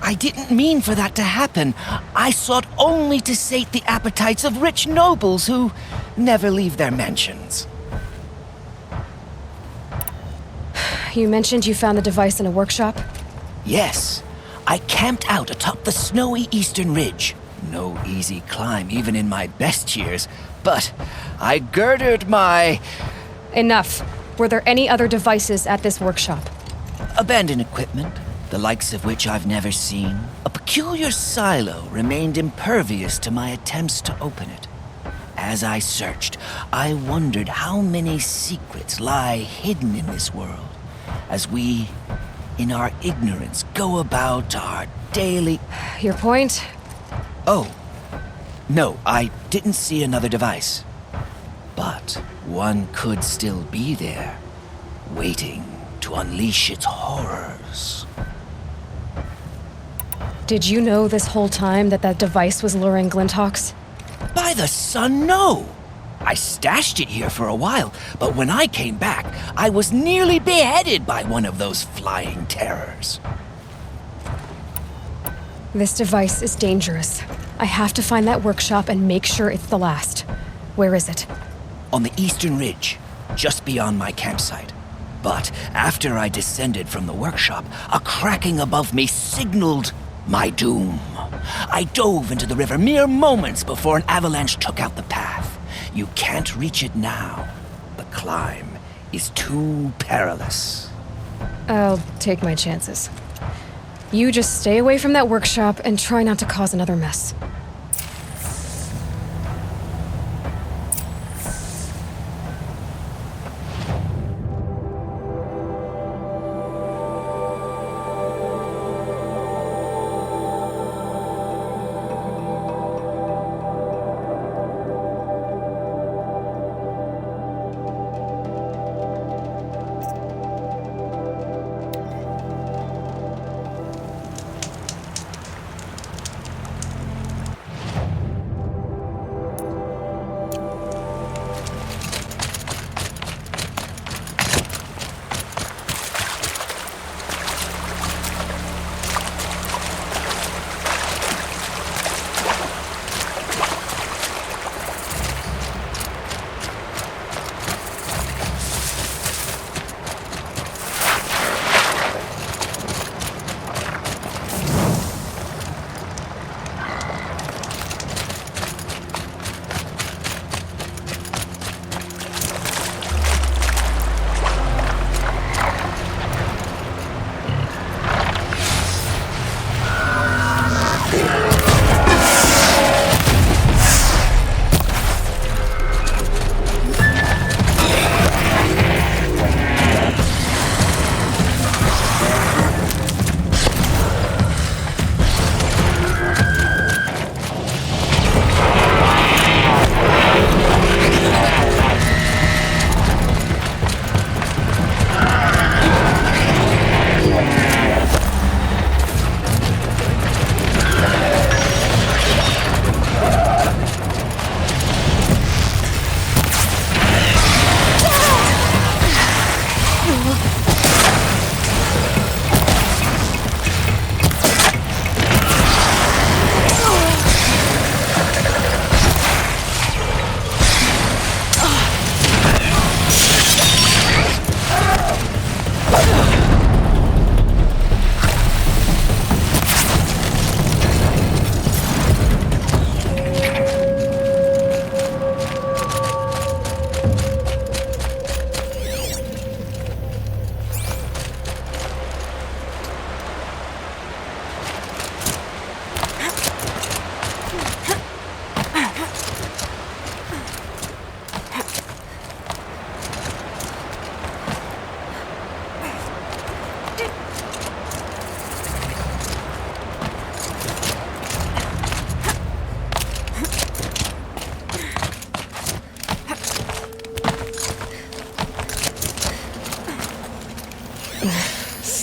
I didn't mean for that to happen. I sought only to sate the appetites of rich nobles who never leave their mansions. You mentioned you found the device in a workshop? Yes. I camped out atop the snowy eastern ridge. No easy climb even in my best years, but I girded my... Enough. Were there any other devices at this workshop? Abandoned equipment, the likes of which I've never seen. A peculiar silo remained impervious to my attempts to open it. As I searched, I wondered how many secrets lie hidden in this world, as we, in our ignorance, go about our daily... Your point? Oh, no, I didn't see another device. But one could still be there, waiting to unleash its horrors. Did you know this whole time that device was luring Glinthawks? By the sun, no! I stashed it here for a while, but when I came back, I was nearly beheaded by one of those flying terrors. This device is dangerous. I have to find that workshop and make sure it's the last. Where is it? On the eastern ridge, just beyond my campsite. But after I descended from the workshop, a cracking above me signaled my doom. I dove into the river mere moments before an avalanche took out the path. You can't reach it now. The climb is too perilous. I'll take my chances. You just stay away from that workshop and try not to cause another mess.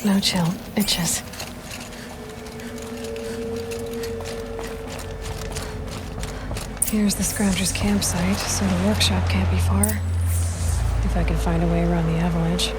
no chill. Itches. Here's the Scrounger's campsite, so the workshop can't be far. If I can find a way around the avalanche.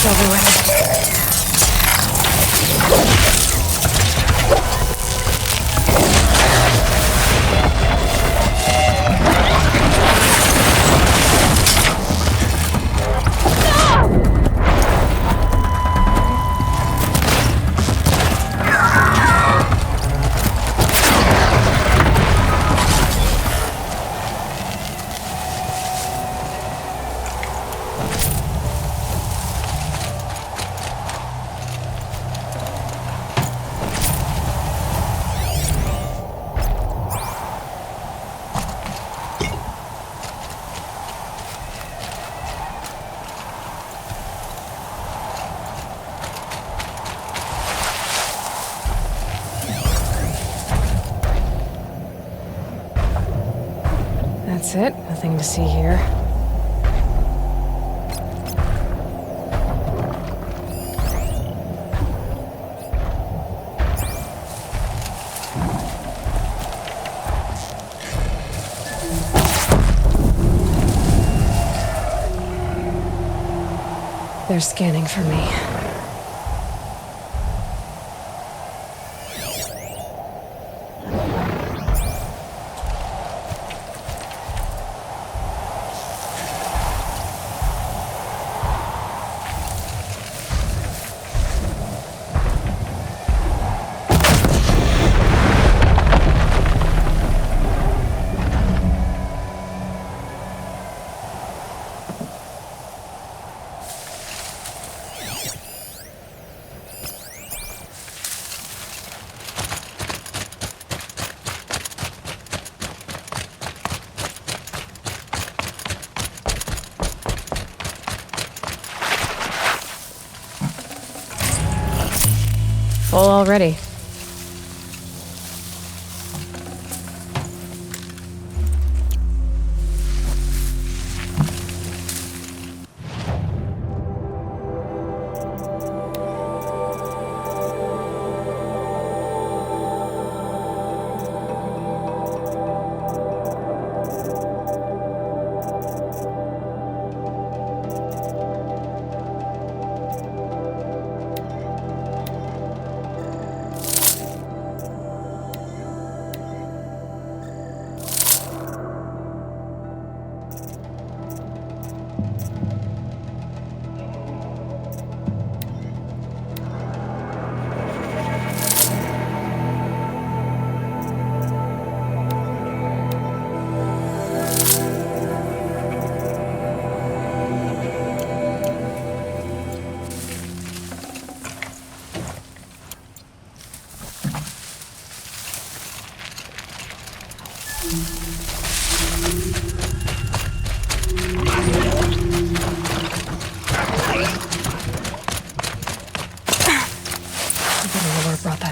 Over with. That's it. Nothing to see here. They're scanning for me. Full already.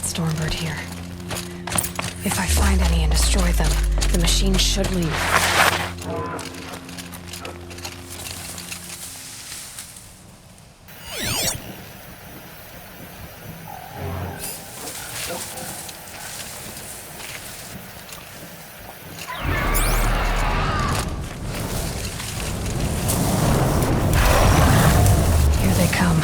that Stormbird here. If I find any and destroy them, the machine should leave. Here they come.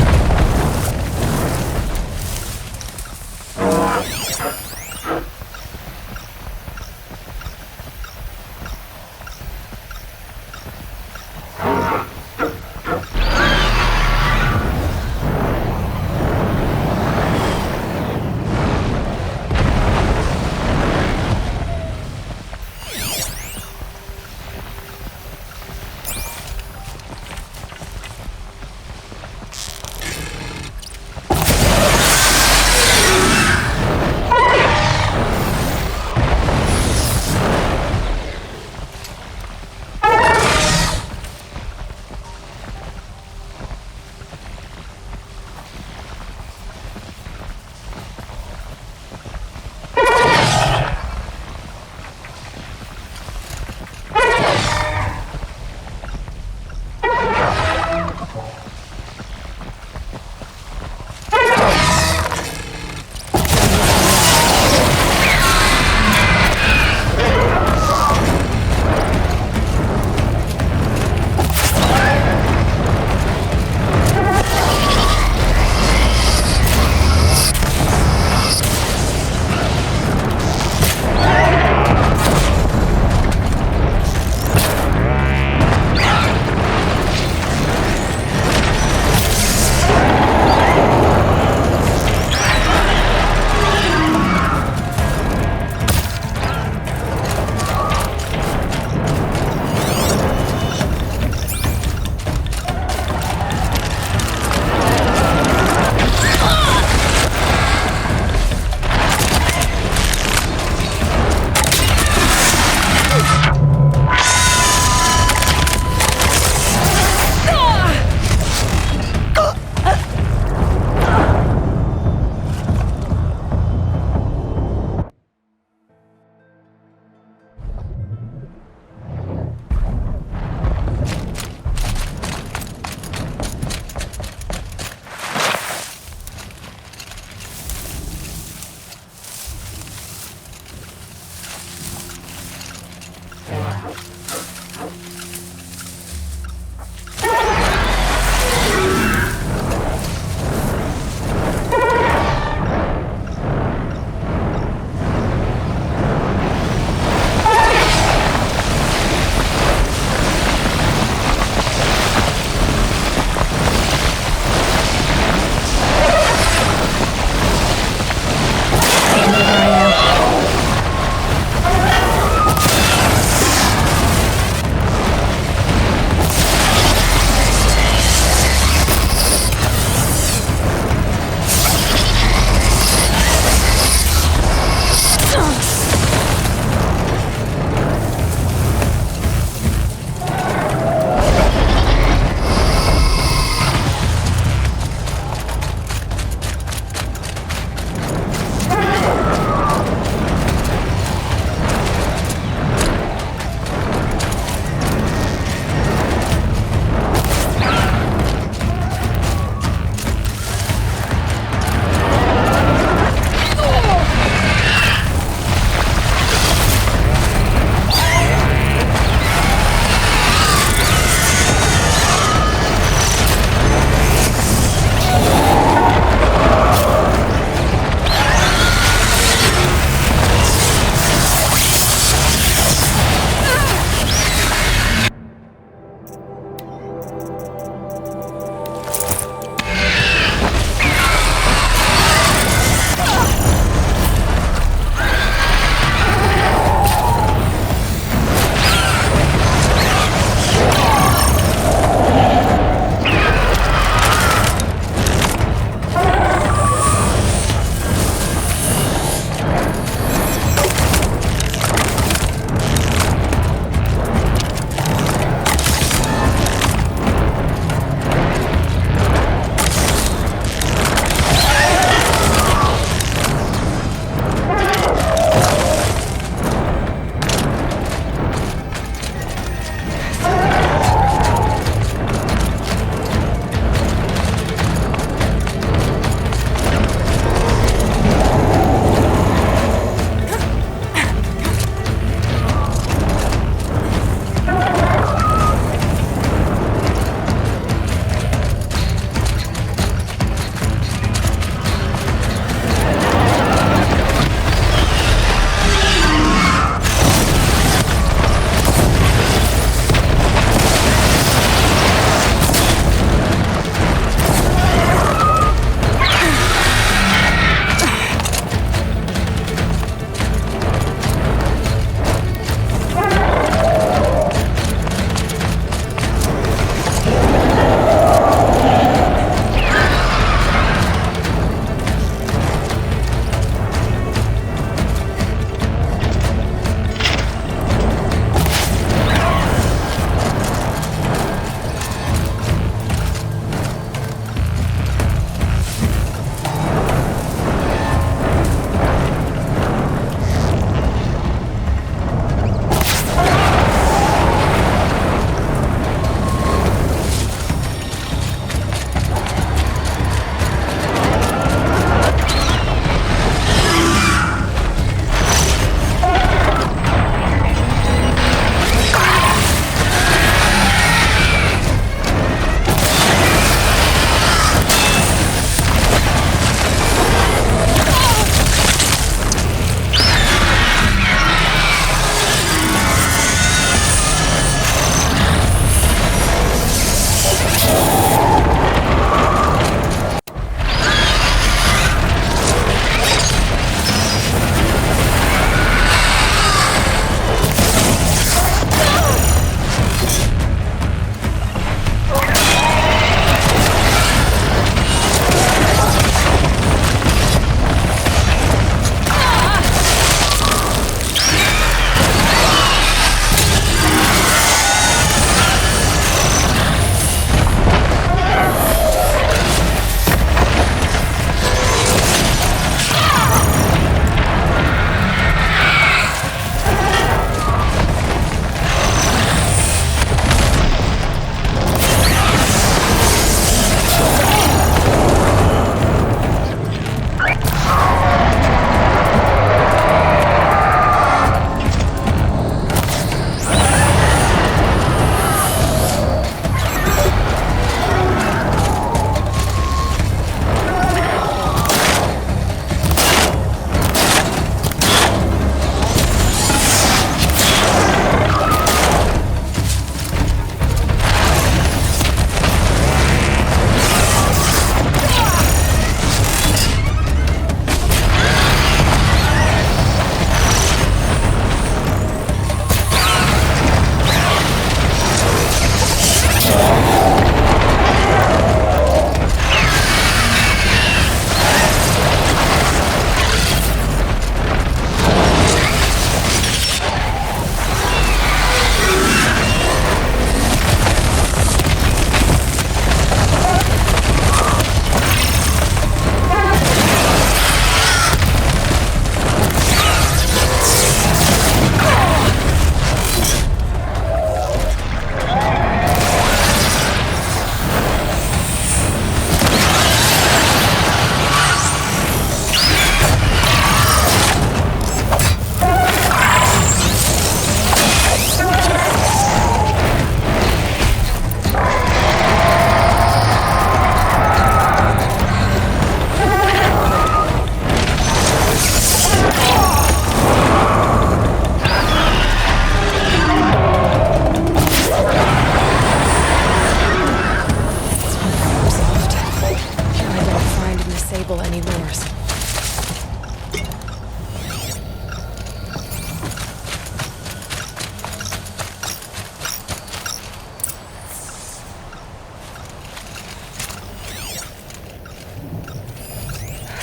visible any lures.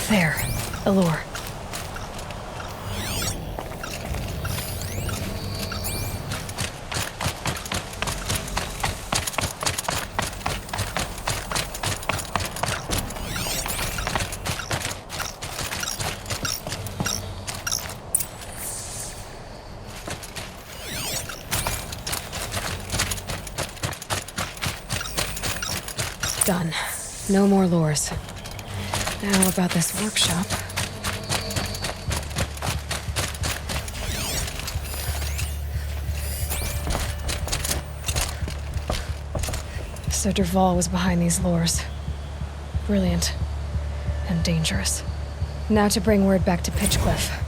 There, a lure. Done. No more lures. Now about this workshop. So Dervahl was behind these lures. Brilliant. And dangerous. Now to bring word back to Pitchcliff.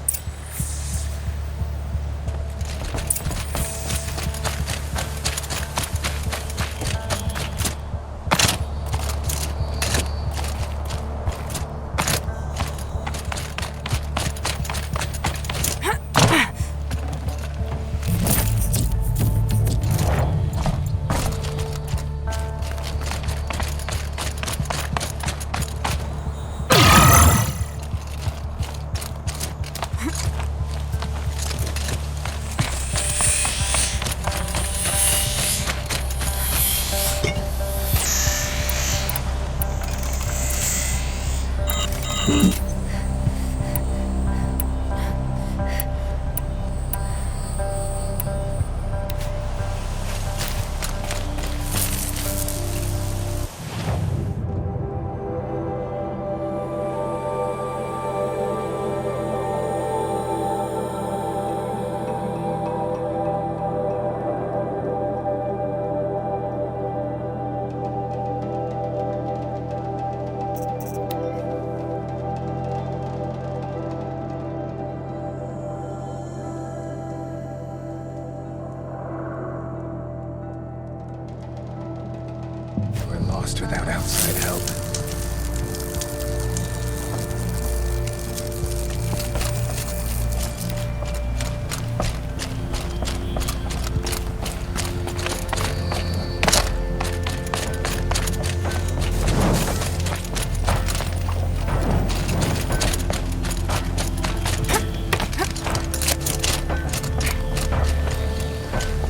Without outside help.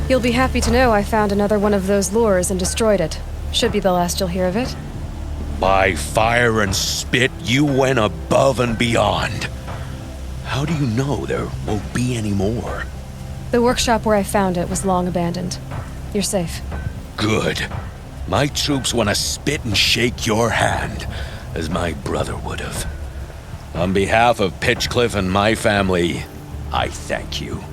You'll be happy to know I found another one of those lures and destroyed it. Should be the last you'll hear of it. By fire and spit, you went above and beyond. How do you know there won't be any more? The workshop where I found it was long abandoned. You're safe. Good. My troops want to spit and shake your hand, as my brother would have. On behalf of Pitchcliff and my family, I thank you.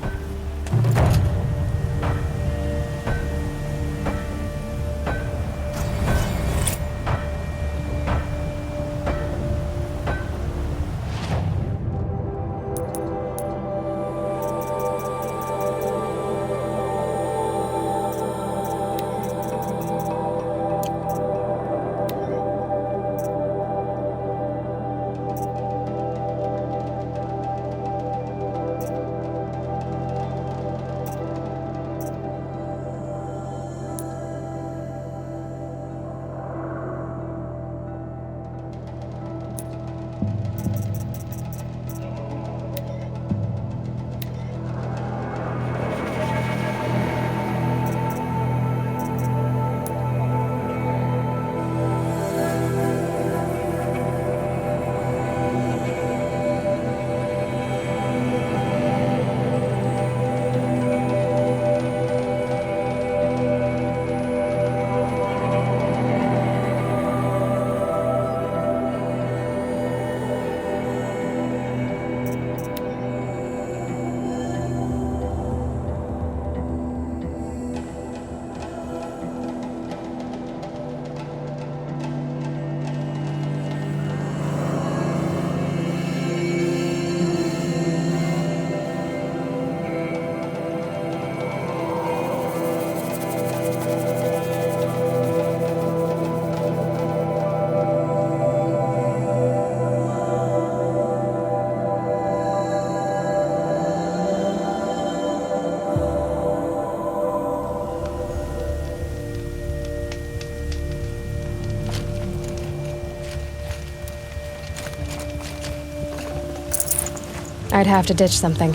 I'd have to ditch something.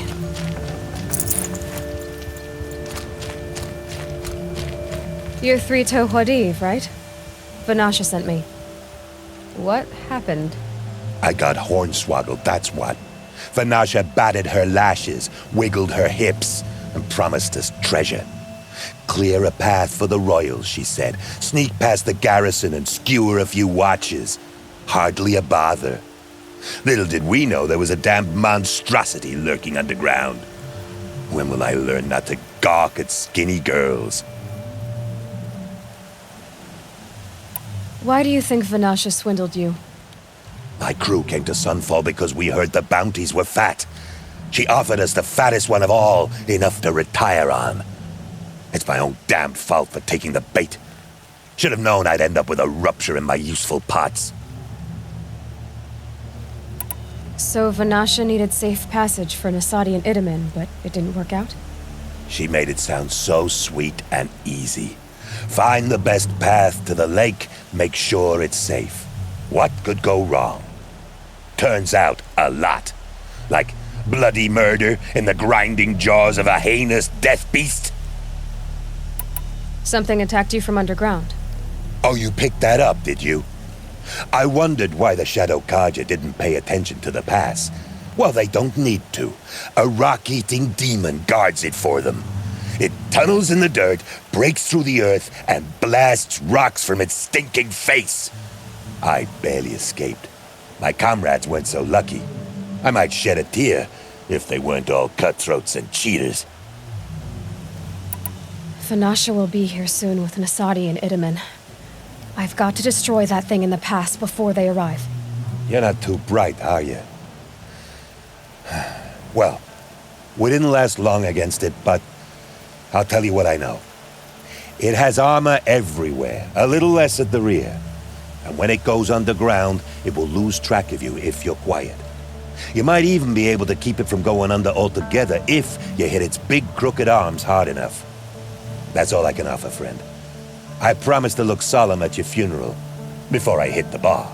You're Three-Toe Huadiv, right? Vanasha sent me. What happened? I got hornswoggled, that's what. Vanasha batted her lashes, wiggled her hips, and promised us treasure. Clear a path for the royals, she said. Sneak past the garrison and skewer a few watches. Hardly a bother. Little did we know there was a damned monstrosity lurking underground. When will I learn not to gawk at skinny girls? Why do you think Vanasha swindled you? My crew came to Sunfall because we heard the bounties were fat. She offered us the fattest one of all, enough to retire on. It's my own damned fault for taking the bait. Should have known I'd end up with a rupture in my useful parts. So Vanasha needed safe passage for Nasadi and Itamen, but it didn't work out? She made it sound so sweet and easy. Find the best path to the lake, make sure it's safe. What could go wrong? Turns out, a lot. Like bloody murder in the grinding jaws of a heinous death beast. Something attacked you from underground. Oh, you picked that up, did you? I wondered why the Shadow Kaja didn't pay attention to the pass. Well, they don't need to. A rock-eating demon guards it for them. It tunnels in the dirt, breaks through the earth, and blasts rocks from its stinking face. I barely escaped. My comrades weren't so lucky. I might shed a tear if they weren't all cutthroats and cheaters. Vanasha will be here soon with Nasadi and Itamen. I've got to destroy that thing in the pass before they arrive. You're not too bright, are you? Well, we didn't last long against it, but I'll tell you what I know. It has armor everywhere, a little less at the rear. And when it goes underground, it will lose track of you if you're quiet. You might even be able to keep it from going under altogether if you hit its big crooked arms hard enough. That's all I can offer, friend. I promise to look solemn at your funeral before I hit the bar.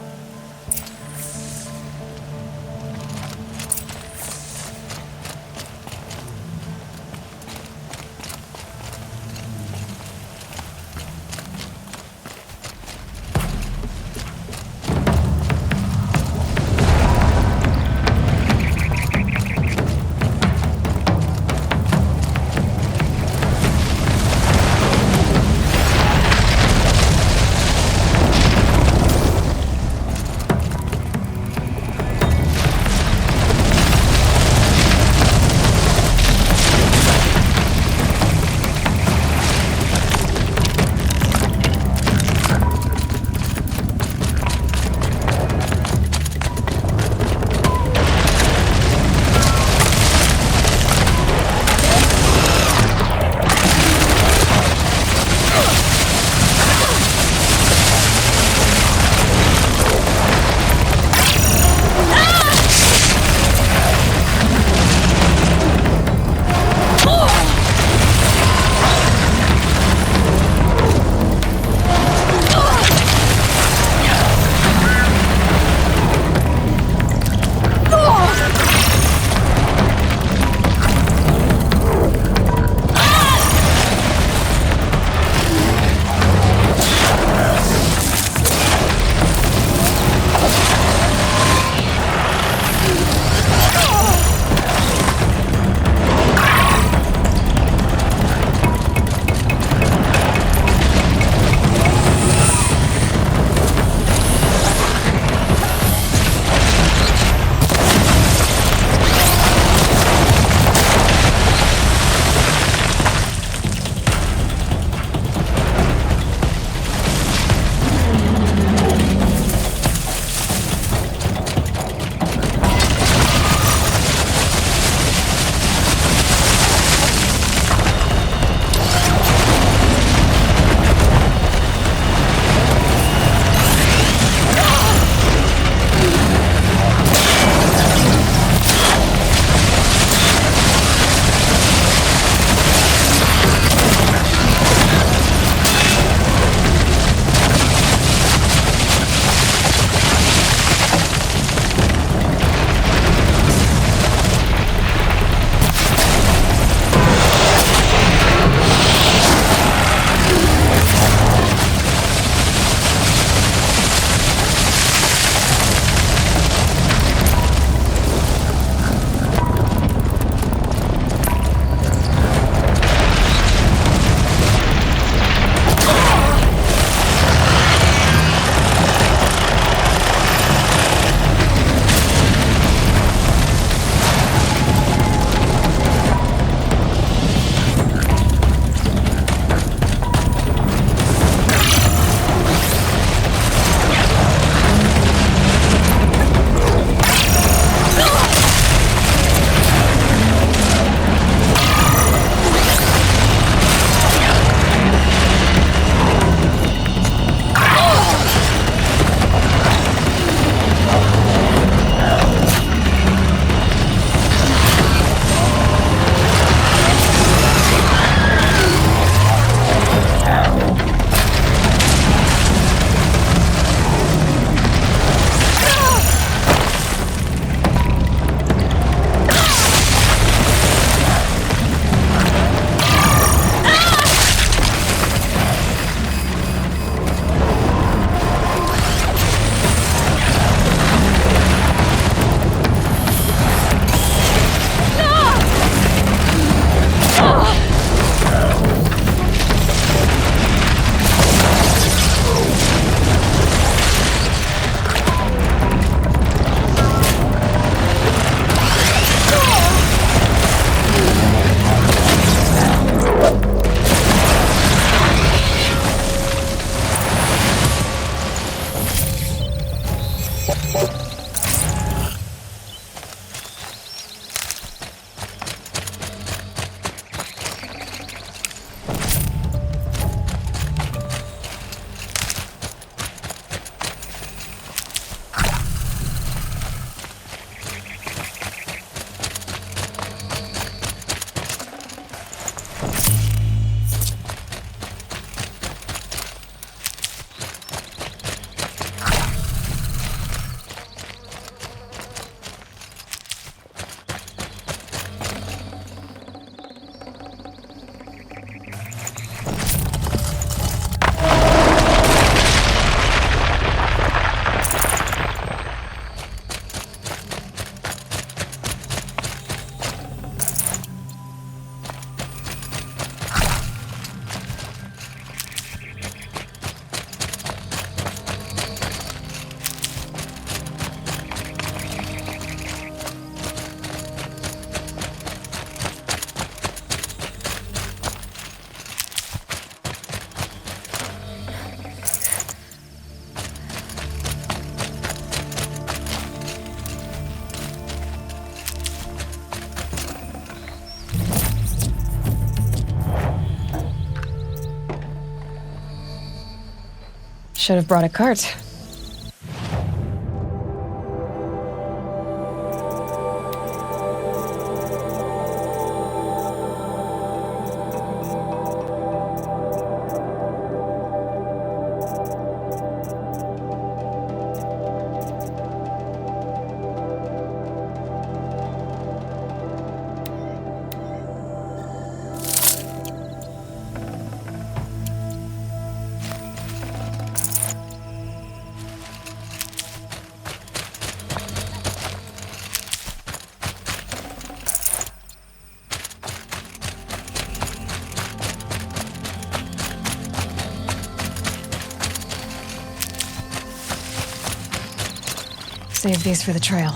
Should have brought a cart. Save these for the trail.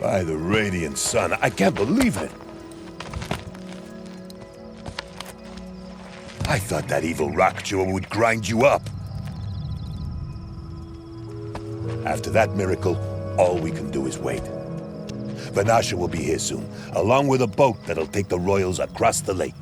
By the radiant sun, I can't believe it. I thought that evil rock chewer would grind you up. After that miracle, all we can do is wait. Vanasha will be here soon, along with a boat that'll take the royals across the lake.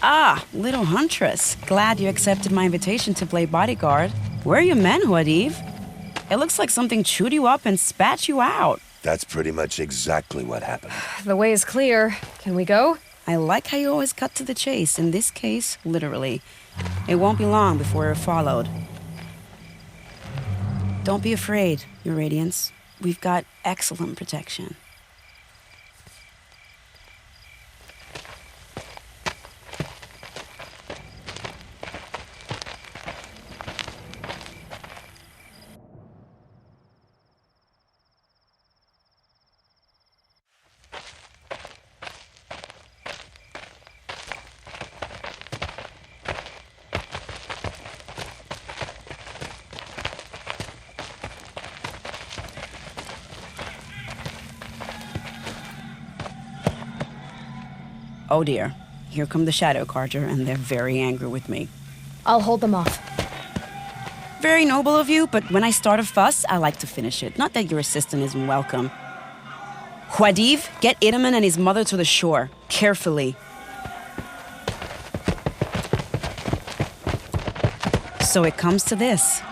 Ah, little huntress. Glad you accepted my invitation to play bodyguard. Where are your manhood, Eve? It looks like something chewed you up and spat you out. That's pretty much exactly what happened. The way is clear. Can we go? I like how you always cut to the chase. In this case, literally. It won't be long before we're followed. Don't be afraid, Your Radiance. We've got excellent protection. Oh dear. Here come the Shadow Carja, and they're very angry with me. I'll hold them off. Very noble of you, but when I start a fuss, I like to finish it. Not that your assistant isn't welcome. Huadiv, get Idaman and his mother to the shore. Carefully. So it comes to this.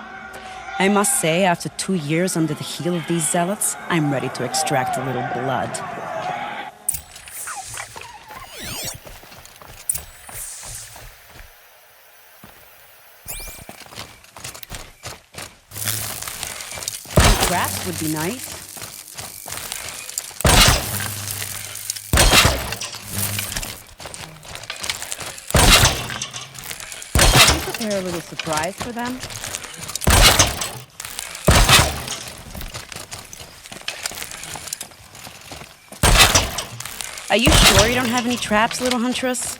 I must say, after 2 years under the heel of these zealots, I'm ready to extract a little blood. Some traps would be nice. Can you prepare a little surprise for them? Are you sure you don't have any traps, little huntress?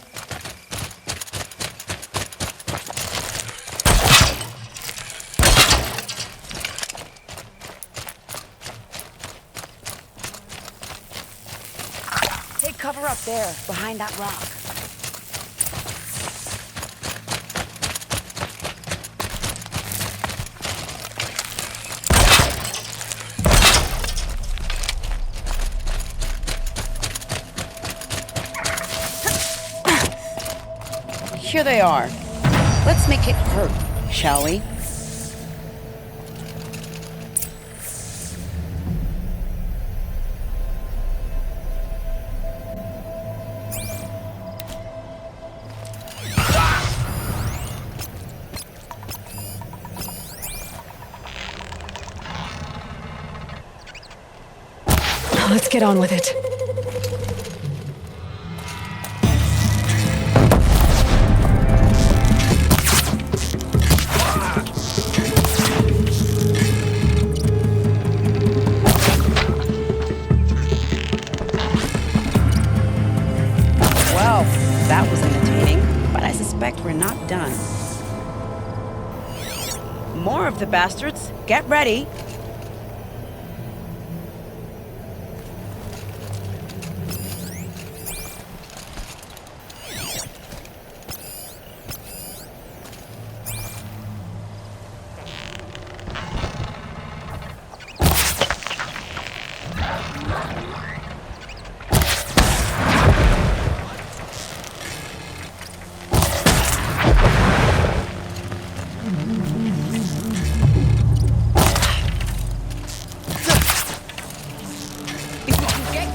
Take cover up there, behind that rock. Here they are. Let's make it hurt, shall we? Let's get on with it. Well, that was entertaining, but I suspect we're not done. More of the bastards. Get ready.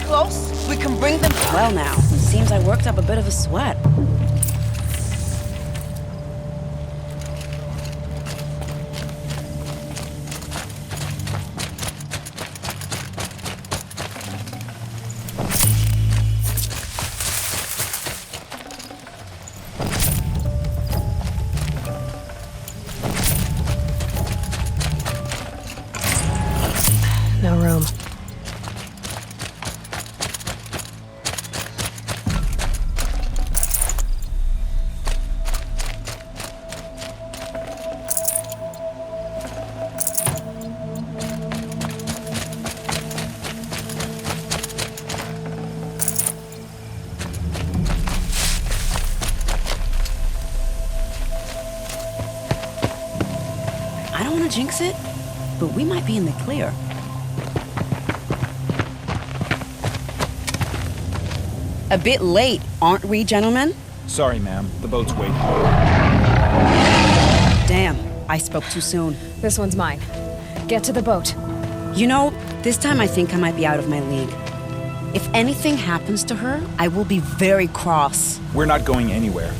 Close, we can bring them. Well now, it seems I worked up a bit of a sweat. No room. I don't want to jinx it, but we might be in the clear. A bit late, aren't we, gentlemen? Sorry, ma'am. The boat's waiting. Damn, I spoke too soon. This one's mine. Get to the boat. You know, this time I think I might be out of my league. If anything happens to her, I will be very cross. We're not going anywhere.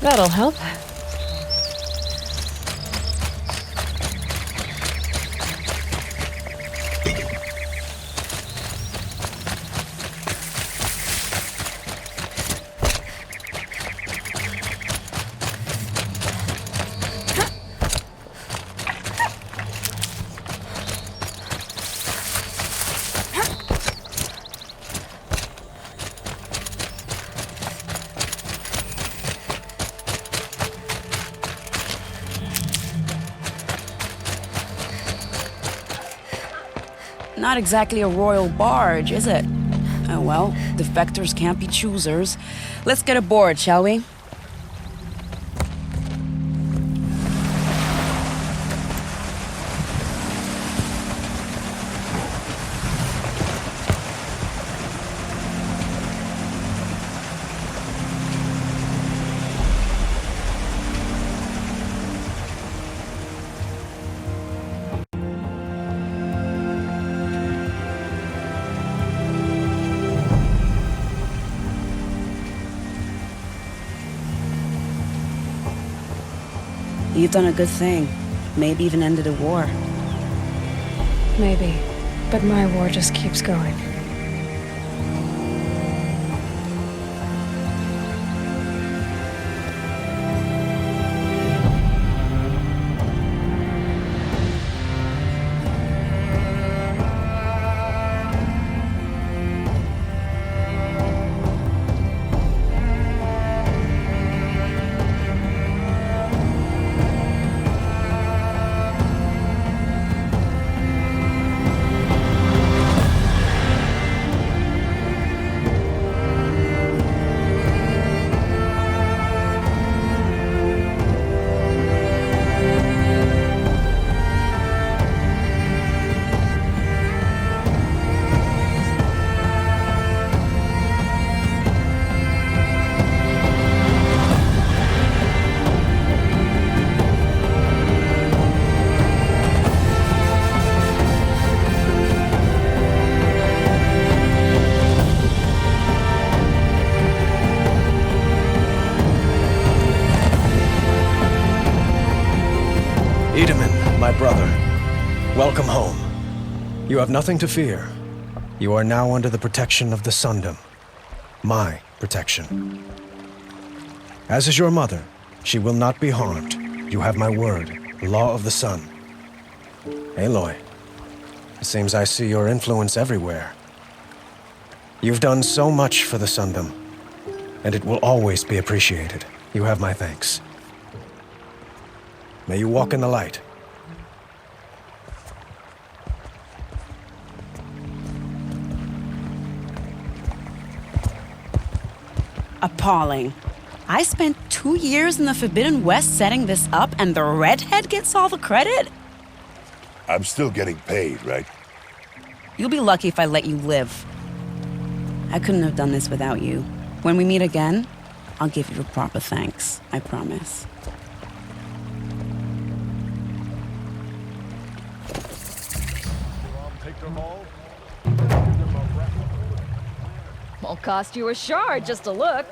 That'll help. Not exactly a royal barge, is it? Oh well, defectors can't be choosers. Let's get aboard, shall we? You've done a good thing. Maybe even ended a war. Maybe. But my war just keeps going. My brother, welcome home. You have nothing to fear. You are now under the protection of the Sundom. My protection. As is your mother, she will not be harmed. You have my word, law of the sun. Aloy, it seems I see your influence everywhere. You've done so much for the Sundom, and it will always be appreciated. You have my thanks. May you walk in the light. Appalling. I spent 2 years in the Forbidden West setting this up, and the redhead gets all the credit? I'm still getting paid, right? You'll be lucky if I let you live. I couldn't have done this without you. When we meet again, I'll give you a proper thanks. I promise. Won't cost you a shard just to look.